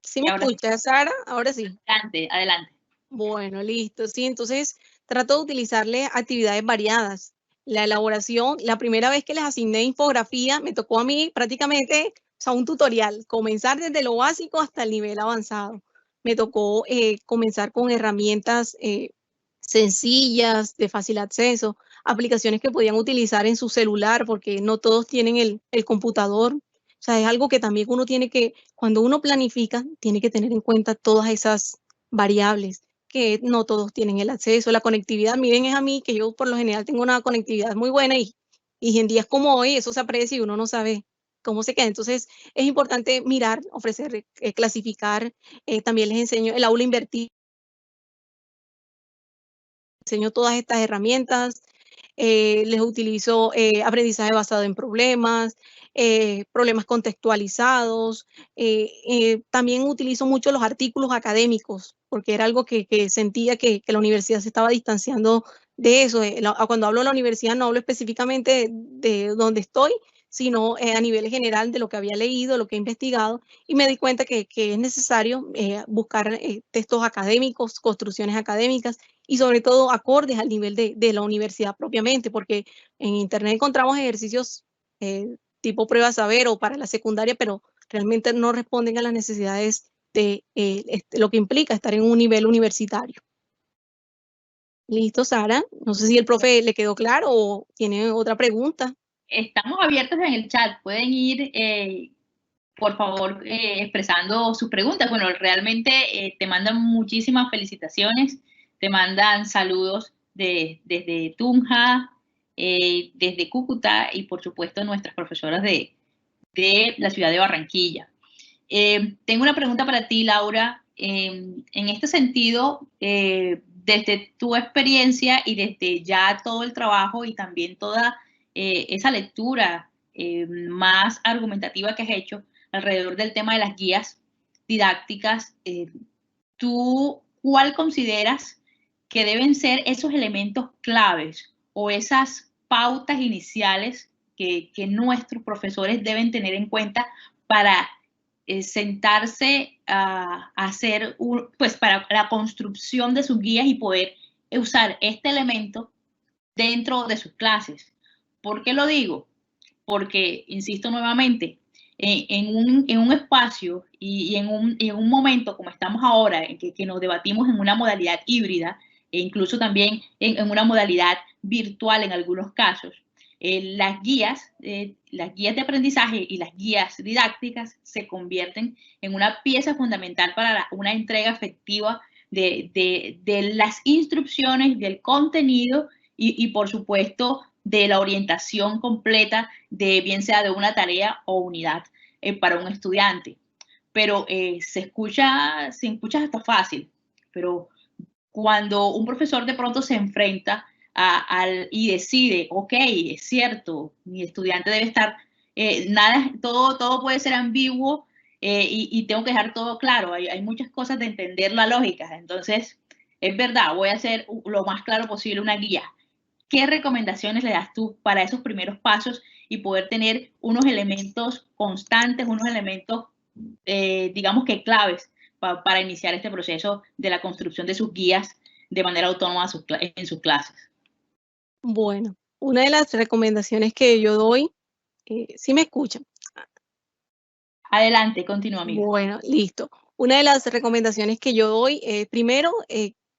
¿Sí me escuchas, Sara? Ahora sí. Adelante, adelante. Bueno, listo. Sí, entonces trato de utilizarle actividades variadas. la elaboración. La primera vez que les asigné infografía, me tocó a mí prácticamente, o sea, un tutorial, comenzar desde lo básico hasta el nivel avanzado. Me tocó comenzar con herramientas sencillas, de fácil acceso, aplicaciones que podían utilizar en su celular, porque no todos tienen el computador. O sea, es algo que también uno tiene que, cuando uno planifica, tiene que tener en cuenta todas esas variables, que no todos tienen el acceso, la conectividad. Miren, es a mí que yo por lo general tengo una conectividad muy buena y en días como hoy eso se aprecia y uno no sabe cómo se queda. Entonces, es importante mirar, ofrecer, clasificar. También les enseño el aula invertida. Enseño todas estas herramientas, les utilizo aprendizaje basado en problemas, problemas contextualizados. También utilizo mucho los artículos académicos, porque era algo que sentía que la universidad se estaba distanciando de eso. Cuando hablo de la universidad no hablo específicamente de donde estoy, sino a nivel general de lo que había leído, lo que he investigado, y me di cuenta que es necesario buscar textos académicos, construcciones académicas, y sobre todo acordes al nivel de la universidad propiamente, porque en Internet encontramos ejercicios tipo prueba saber o para la secundaria, pero realmente no responden a las necesidades de lo que implica estar en un nivel universitario. Listo, Sara. No sé si el profe le quedó claro o tiene otra pregunta. Estamos abiertos en el chat, pueden ir, por favor, expresando sus preguntas. Bueno, realmente te mandan muchísimas felicitaciones, te mandan saludos desde Tunja, desde Cúcuta y por supuesto nuestras profesoras de la ciudad de Barranquilla. Tengo una pregunta para ti, Laura. En este sentido, desde tu experiencia y desde ya todo el trabajo y también toda esa lectura más argumentativa que has hecho alrededor del tema de las guías didácticas, ¿tú cuál consideras que deben ser esos elementos claves o esas pautas iniciales que nuestros profesores deben tener en cuenta para sentarse a hacer, pues para la construcción de sus guías y poder usar este elemento dentro de sus clases? ¿Por qué lo digo? Porque, insisto nuevamente, en un espacio y en un momento como estamos ahora, en que nos debatimos en una modalidad híbrida e incluso también en una modalidad virtual en algunos casos, las guías de aprendizaje y las guías didácticas se convierten en una pieza fundamental para una entrega efectiva de las instrucciones, del contenido y por supuesto, de la orientación completa de bien sea de una tarea o unidad para un estudiante. Pero se escucha hasta fácil, pero cuando un profesor de pronto se enfrenta y decide, ok, es cierto, mi estudiante debe estar, todo puede ser ambiguo y tengo que dejar todo claro, hay muchas cosas de entender la lógica, entonces es verdad, voy a hacer lo más claro posible una guía. ¿Qué recomendaciones le das tú para esos primeros pasos y poder tener unos elementos constantes, unos elementos, digamos que claves para iniciar este proceso de la construcción de sus guías de manera autónoma en sus clases? Bueno, una de las recomendaciones que yo doy, ¿sí me escuchan? Adelante, continúa, amiga. Bueno, listo. Una de las recomendaciones que yo doy, primero,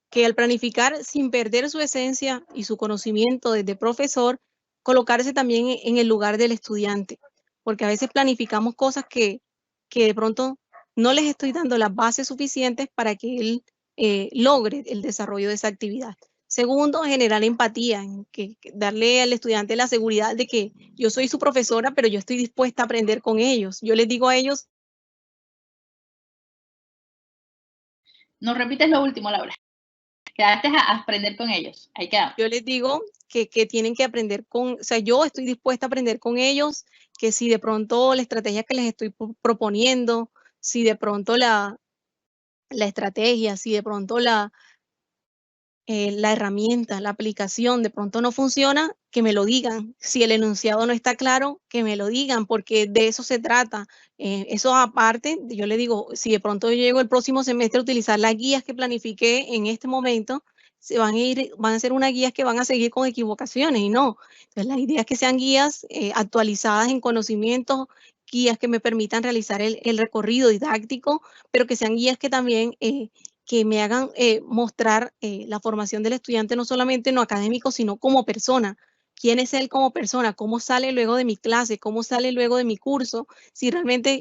que al planificar sin perder su esencia y su conocimiento desde profesor, colocarse también en el lugar del estudiante, porque a veces planificamos cosas que de pronto no les estoy dando las bases suficientes para que él logre el desarrollo de esa actividad. Segundo, generar empatía, darle al estudiante la seguridad de que yo soy su profesora, pero yo estoy dispuesta a aprender con ellos. Yo les digo a ellos. ¿Nos repites lo último, Laura? Quedaste a aprender con ellos. Ahí quedamos. Yo les digo que tienen que aprender o sea, yo estoy dispuesta a aprender con ellos, que si de pronto la estrategia que les estoy proponiendo, si de pronto la estrategia, si de pronto la herramienta, la aplicación de pronto no funciona, que me lo digan. Si el enunciado no está claro, que me lo digan, porque de eso se trata. Eso aparte, yo le digo, si de pronto yo llego el próximo semestre a utilizar las guías que planifiqué en este momento, van a ser unas guías que van a seguir con equivocaciones y no. Entonces, la idea es que sean guías actualizadas en conocimientos, guías que me permitan realizar el recorrido didáctico, pero que sean guías que también que me hagan mostrar la formación del estudiante no solamente en lo académico, sino como persona. ¿Quién es él como persona? ¿Cómo sale luego de mi clase? ¿Cómo sale luego de mi curso? Si realmente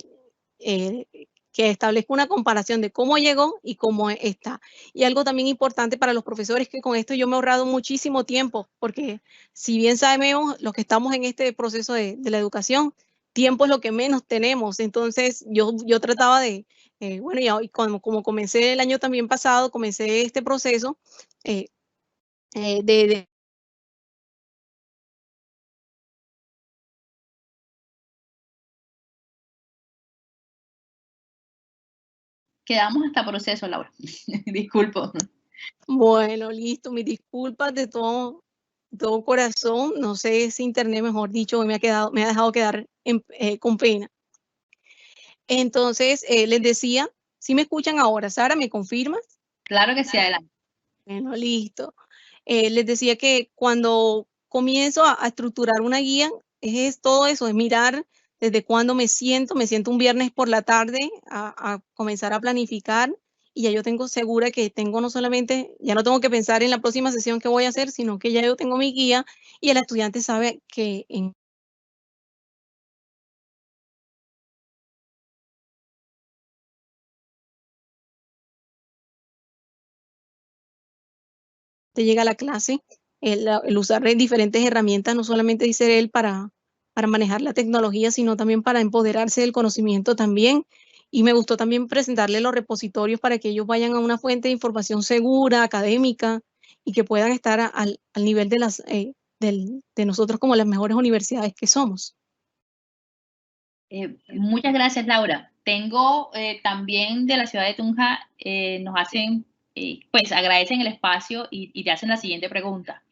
que establezca una comparación de cómo llegó y cómo está. Y algo también importante para los profesores, que con esto yo me he ahorrado muchísimo tiempo, porque si bien sabemos los que estamos en este proceso de la educación, tiempo es lo que menos tenemos. Entonces yo trataba de, bueno, y como comencé el año también pasado, comencé este proceso de Quedamos hasta proceso, Laura. Disculpo. bueno, listo, mis disculpas de todo corazón. No sé si internet, mejor dicho, me ha dejado quedar con pena. Entonces, les decía, ¿sí me escuchan ahora? Sara, ¿me confirmas? Claro que sí, adelante. Bueno, listo. Les decía que cuando comienzo a estructurar una guía, es todo eso, es mirar desde cuándo me siento un viernes por la tarde a comenzar a planificar, y ya yo tengo segura que tengo no solamente, ya no tengo que pensar en la próxima sesión que voy a hacer, sino que ya yo tengo mi guía y el estudiante sabe que te llega a la clase, el usar diferentes herramientas, no solamente dice él para manejar la tecnología, sino también para empoderarse del conocimiento también. Y me gustó también presentarle los repositorios para que ellos vayan a una fuente de información segura, académica, y que puedan estar al nivel de nosotros como las mejores universidades que somos. Muchas gracias, Laura. Tengo también de la ciudad de Tunja, nos hacen, pues agradecen el espacio y te hacen la siguiente pregunta.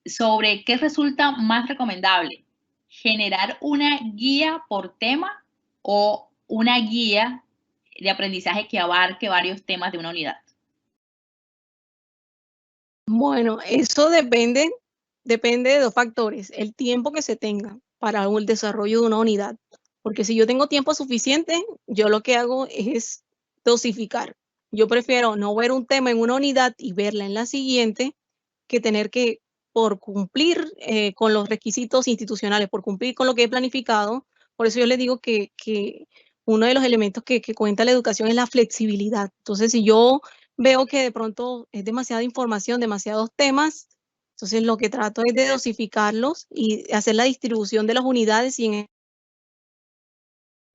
Sobre qué resulta más recomendable, generar una guía por tema o una guía de aprendizaje que abarque varios temas de una unidad. Bueno, eso depende de dos factores: el tiempo que se tenga para el desarrollo de una unidad. Porque si yo tengo tiempo suficiente, yo lo que hago es dosificar. Yo prefiero no ver un tema en una unidad y verla en la siguiente, que tener que, por cumplir con los requisitos institucionales, por cumplir con lo que he planificado. Por eso yo les digo que uno de los elementos que cuenta la educación es la flexibilidad. Entonces, si yo veo que de pronto es demasiada información, demasiados temas, entonces lo que trato es de dosificarlos y hacer la distribución de las unidades, y en el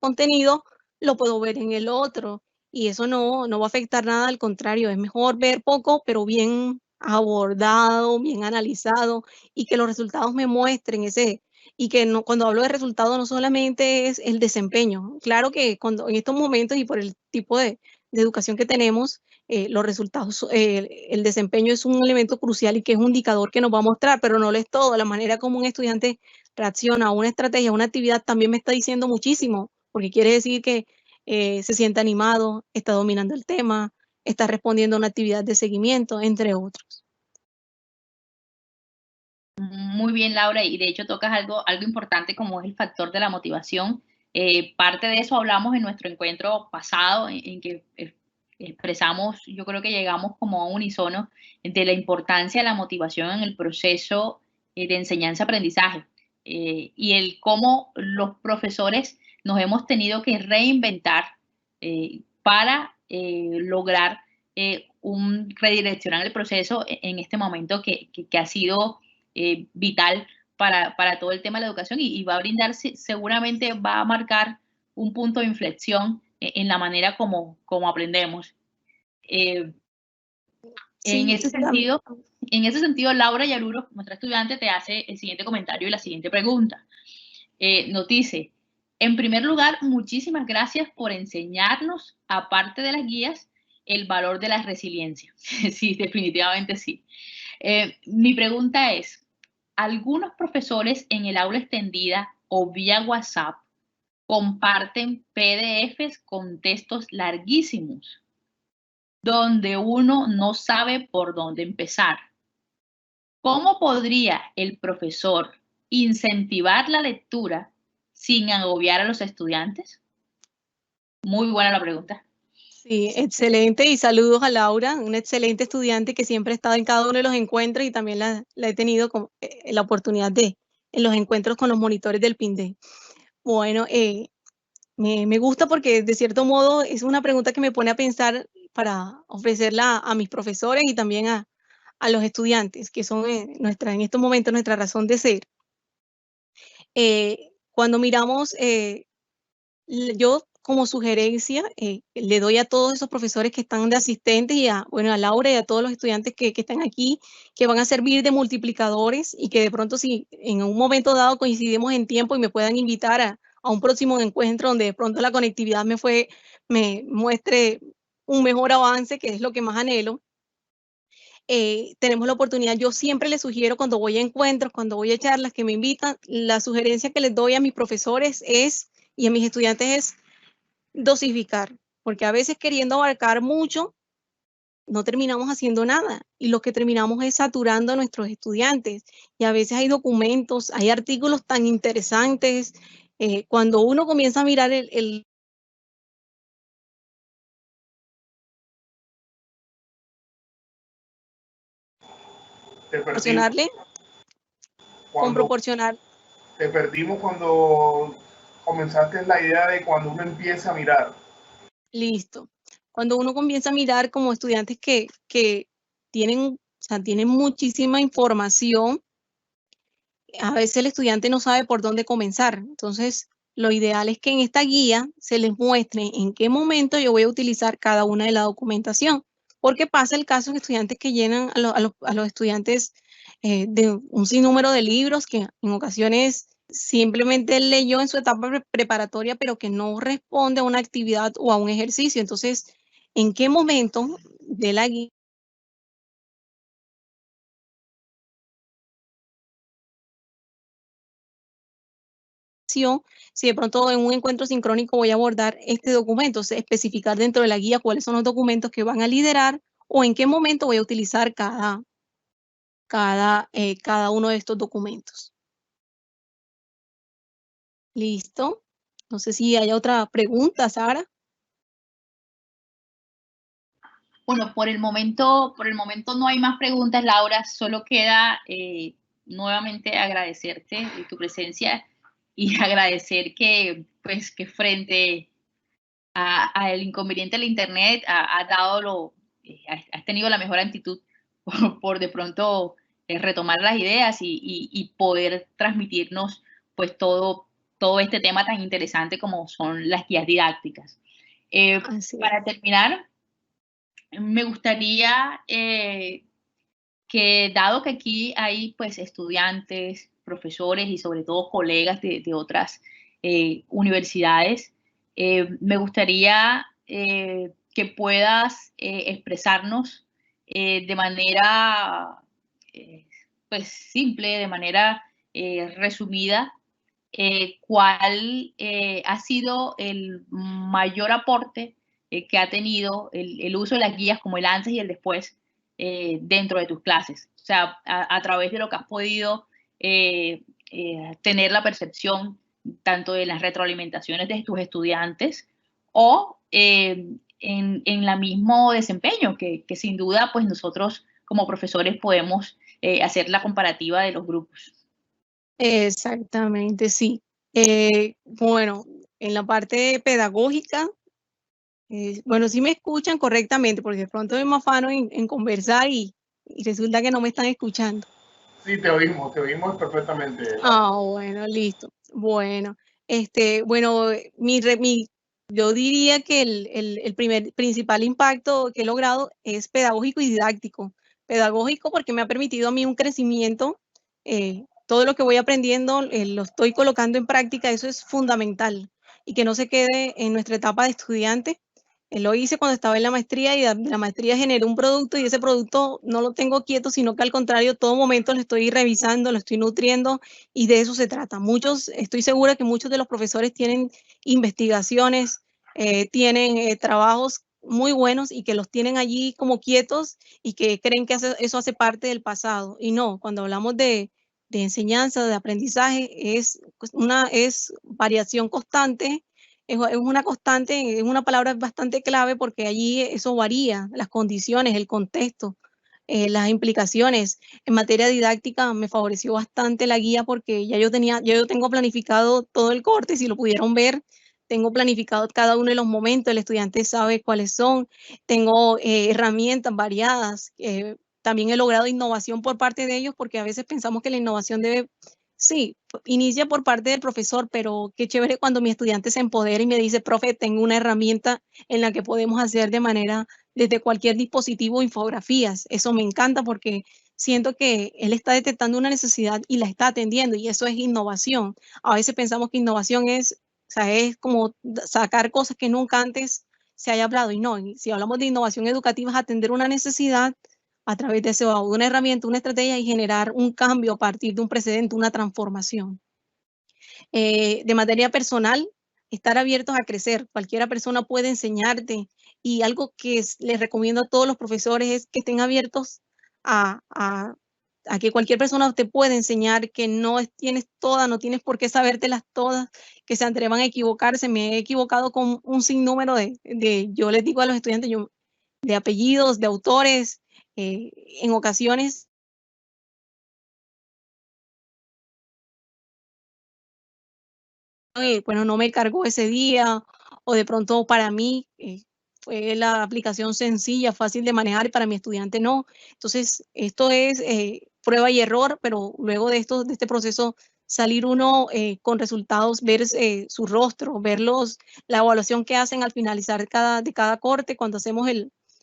contenido lo puedo ver en el otro, y eso no va a afectar nada, al contrario, es mejor ver poco, pero bien abordado, bien analizado, y que los resultados me muestren ese, y que no, cuando hablo de resultados, no solamente es el desempeño. Claro que cuando en estos momentos y por el tipo de educación que tenemos, los resultados, el desempeño es un elemento crucial y que es un indicador que nos va a mostrar, pero no lo es todo. La manera como un estudiante reacciona a una estrategia, a una actividad, también me está diciendo muchísimo, porque quiere decir que se siente animado, está dominando el tema, está respondiendo a una actividad de seguimiento, entre otros. Muy bien, Laura, y de hecho tocas algo importante, como es el factor de la motivación. Parte de eso hablamos en nuestro encuentro pasado, en que expresamos, yo creo que llegamos como a un unísono de la importancia de la motivación en el proceso de enseñanza-aprendizaje, y el cómo los profesores nos hemos tenido que reinventar para lograr redireccionar el proceso en este momento que ha sido vital para todo el tema de la educación, y va a brindar, seguramente va a marcar un punto de inflexión en la manera como aprendemos. En Sí, ese sentido, Laura Yaruro, nuestra estudiante, te hace el siguiente comentario y la siguiente pregunta. Nos dice: en primer lugar, muchísimas gracias por enseñarnos, aparte de las guías, el valor de la resiliencia. Sí, definitivamente sí. Mi pregunta es: algunos profesores en el aula extendida o vía WhatsApp comparten PDFs con textos larguísimos. donde uno no sabe por dónde empezar. ¿Cómo podría el profesor incentivar la lectura sin agobiar a los estudiantes? Muy buena la pregunta. Sí, excelente, y saludos a Laura, una excelente estudiante que siempre ha estado en cada uno de los encuentros, y también la he tenido la oportunidad en los encuentros con los monitores del PINDE. Bueno, me gusta porque de cierto modo es una pregunta que me pone a pensar para ofrecerla a mis profesores y también a los estudiantes, que son en estos momentos nuestra razón de ser. Cuando miramos, yo como sugerencia le doy a todos esos profesores que están de asistentes y a Laura y a todos los estudiantes que están aquí, que van a servir de multiplicadores, y que de pronto, si en un momento dado coincidimos en tiempo y me puedan invitar a un próximo encuentro donde de pronto la conectividad me muestre un mejor avance, que es lo que más anhelo, tenemos la oportunidad. Yo siempre les sugiero, cuando voy a encuentros, cuando voy a charlas que me invitan, la sugerencia que les doy a mis profesores y a mis estudiantes es dosificar, porque a veces, queriendo abarcar mucho, no terminamos haciendo nada, y lo que terminamos es saturando a nuestros estudiantes. Y a veces hay documentos, hay artículos tan interesantes, cuando uno comienza a mirar proporcionar. Te perdimos cuando comenzaste la idea de cuando uno empieza a mirar. Listo. Cuando uno comienza a mirar como estudiantes que tienen muchísima información, a veces el estudiante no sabe por dónde comenzar. Entonces, lo ideal es que en esta guía se les muestre en qué momento yo voy a utilizar cada una de la documentación, porque pasa el caso de estudiantes que llenan a los estudiantes de un sinnúmero de libros que en ocasiones simplemente leyó en su etapa preparatoria, pero que no responde a una actividad o a un ejercicio. Entonces, ¿en qué momento de la guía si de pronto en un encuentro sincrónico voy a abordar este documento? Especificar dentro de la guía cuáles son los documentos que van a liderar, o en qué momento voy a utilizar cada uno de estos documentos. Listo. No sé si hay otra pregunta, Sara. Bueno, por el momento no hay más preguntas, Laura. Solo queda nuevamente agradecerte tu presencia y agradecer que frente al inconveniente del internet has tenido la mejor actitud por de pronto retomar las ideas y poder transmitirnos pues todo este tema tan interesante como son las guías didácticas. Para terminar, me gustaría que, dado que aquí hay pues estudiantes, profesores y sobre todo colegas de otras universidades, me gustaría que puedas expresarnos de manera pues simple, de manera resumida, cuál ha sido el mayor aporte que ha tenido el uso de las guías, como el antes y el después, dentro de tus clases. O sea, a través de lo que has podido tener la percepción tanto de las retroalimentaciones de tus estudiantes o en el mismo desempeño, que sin duda pues nosotros como profesores podemos hacer la comparativa de los grupos. Exactamente, sí. Bueno, en la parte pedagógica, bueno, sí me escuchan correctamente, porque de pronto me afano en conversar y resulta que no me están escuchando. Sí, te oímos perfectamente. Bueno, listo. Bueno, bueno, yo diría que el principal impacto que he logrado es pedagógico y didáctico. Pedagógico porque me ha permitido a mí un crecimiento. Todo lo que voy aprendiendo lo estoy colocando en práctica, eso es fundamental. Y que no se quede en nuestra etapa de estudiante. Lo hice cuando estaba en la maestría, y de la maestría generé un producto, y ese producto no lo tengo quieto, sino que al contrario, todo momento lo estoy revisando, lo estoy nutriendo, y de eso se trata. Estoy segura que muchos de los profesores tienen investigaciones, tienen trabajos muy buenos y que los tienen allí como quietos y que creen que eso hace parte del pasado. Y no, cuando hablamos de enseñanza, de aprendizaje, es variación constante, es una constante, es una palabra bastante clave porque allí eso varía, las condiciones, el contexto, las implicaciones. En materia didáctica me favoreció bastante la guía porque ya yo tengo planificado todo el corte, si lo pudieron ver, tengo planificado cada uno de los momentos, el estudiante sabe cuáles son, tengo herramientas variadas, también he logrado innovación por parte de ellos porque a veces pensamos que la innovación sí, inicia por parte del profesor, pero qué chévere cuando mi estudiante se empodera y me dice, profe, tengo una herramienta en la que podemos hacer desde cualquier dispositivo, infografías. Eso me encanta porque siento que él está detectando una necesidad y la está atendiendo y eso es innovación. A veces pensamos que innovación es como sacar cosas que nunca antes se haya hablado y no, si hablamos de innovación educativa es atender una necesidad a través de una herramienta, una estrategia y generar un cambio a partir de un precedente, una transformación. De materia personal, estar abiertos a crecer. Cualquiera persona puede enseñarte y algo que les recomiendo a todos los profesores es que estén abiertos a que cualquier persona te puede enseñar, que no tienes todas, no tienes por qué sabértelas todas, que se atrevan a equivocarse. Me he equivocado con un sinnúmero yo les digo a los estudiantes, de apellidos, de autores, en ocasiones bueno, no me cargó ese día o de pronto para mí fue la aplicación sencilla, fácil de manejar y para mi estudiante no. Entonces, esto es prueba y error, pero luego de este proceso salir uno con resultados, ver su rostro, ver la evaluación que hacen al finalizar de cada corte, cuando hacemos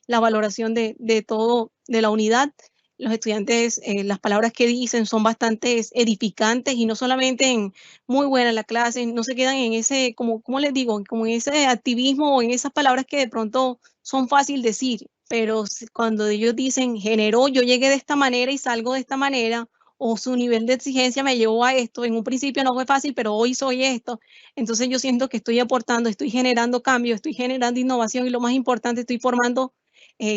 la valoración de todo, de la unidad. Los estudiantes, las palabras que dicen son bastante edificantes y no solamente muy buena la clase, no se quedan en ese, ¿cómo les digo? Como en ese activismo o en esas palabras que de pronto son fácil decir, pero cuando ellos dicen, yo llegué de esta manera y salgo de esta manera, o su nivel de exigencia me llevó a esto, en un principio no fue fácil, pero hoy soy esto, entonces yo siento que estoy aportando, estoy generando cambio, estoy generando innovación y lo más importante, estoy formando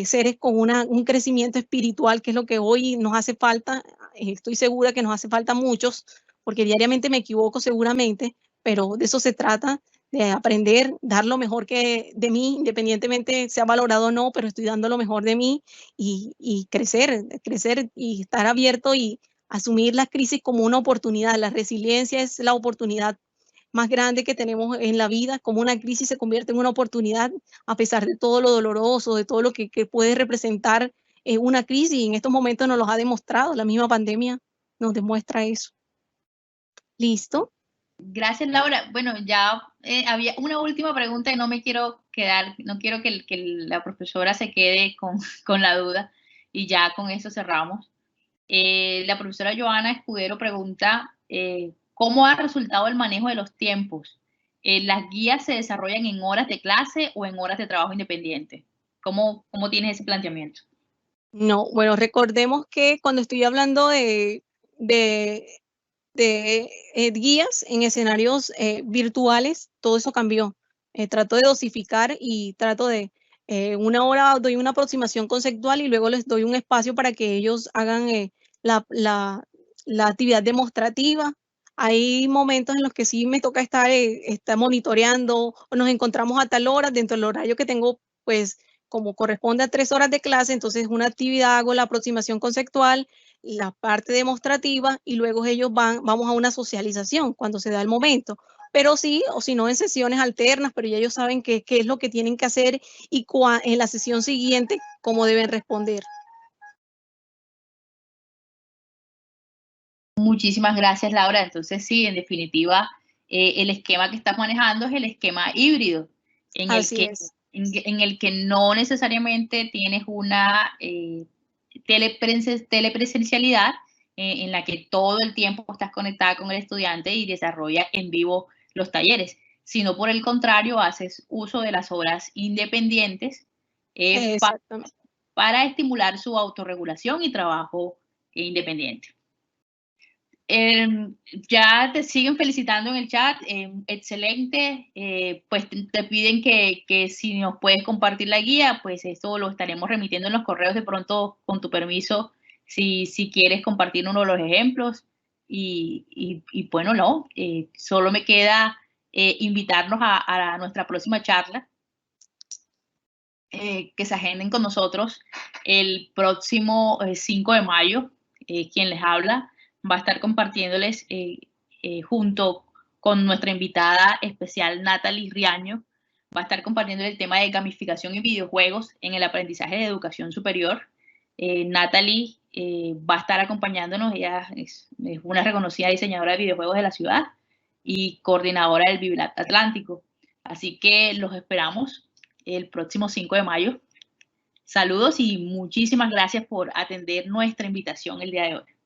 seres con un crecimiento espiritual, que es lo que hoy nos hace falta, estoy segura que nos hace falta a muchos, porque diariamente me equivoco seguramente, pero de eso se trata, de aprender, dar lo mejor que de mí, independientemente sea valorado o no, pero estoy dando lo mejor de mí y crecer y estar abierto y asumir las crisis como una oportunidad. La resiliencia es la oportunidad más grande que tenemos en la vida, como una crisis se convierte en una oportunidad a pesar de todo lo doloroso, de todo lo que puede representar una crisis, y en estos momentos nos lo ha demostrado, la misma pandemia nos demuestra eso. ¿Listo? Gracias, Laura. Bueno, ya había una última pregunta y no me quiero quedar, no quiero que la profesora se quede con la duda y ya con eso cerramos. La profesora Joana Escudero pregunta, ¿cómo ha resultado el manejo de los tiempos? ¿Las guías se desarrollan en horas de clase o en horas de trabajo independiente? ¿Cómo tienes ese planteamiento? No, bueno, recordemos que cuando estoy hablando de guías en escenarios virtuales, todo eso cambió. Trato de dosificar y trato de una hora doy una aproximación conceptual y luego les doy un espacio para que ellos hagan la actividad demostrativa. Hay momentos en los que sí me toca estar monitoreando o nos encontramos a tal hora dentro del horario que tengo, pues como corresponde a 3 horas de clase, entonces una actividad hago la aproximación conceptual, la parte demostrativa y luego ellos vamos a una socialización cuando se da el momento. Pero sí, o si no, en sesiones alternas, pero ya ellos saben qué es lo que tienen que hacer y en la sesión siguiente cómo deben responder. Muchísimas gracias, Laura. Entonces, sí, en definitiva, el esquema que estás manejando es el esquema híbrido, en el que no necesariamente tienes una telepresencialidad en la que todo el tiempo estás conectada con el estudiante y desarrolla en vivo los talleres, sino por el contrario, haces uso de las horas independientes para estimular su autorregulación y trabajo independiente. Ya te siguen felicitando en el chat, excelente, pues te piden que si nos puedes compartir la guía, pues esto lo estaremos remitiendo en los correos de pronto, con tu permiso, si quieres compartir uno de los ejemplos, y bueno, no, solo me queda invitarnos a nuestra próxima charla, que se agenden con nosotros el próximo 5 de mayo, quien les habla va a estar compartiéndoles junto con nuestra invitada especial Natalie Riaño, va a estar compartiendo el tema de gamificación y videojuegos en el aprendizaje de educación superior. Natalie va a estar acompañándonos, ella es una reconocida diseñadora de videojuegos de la ciudad y coordinadora del BibLab Atlántico. Así que los esperamos el próximo 5 de mayo. Saludos y muchísimas gracias por atender nuestra invitación el día de hoy.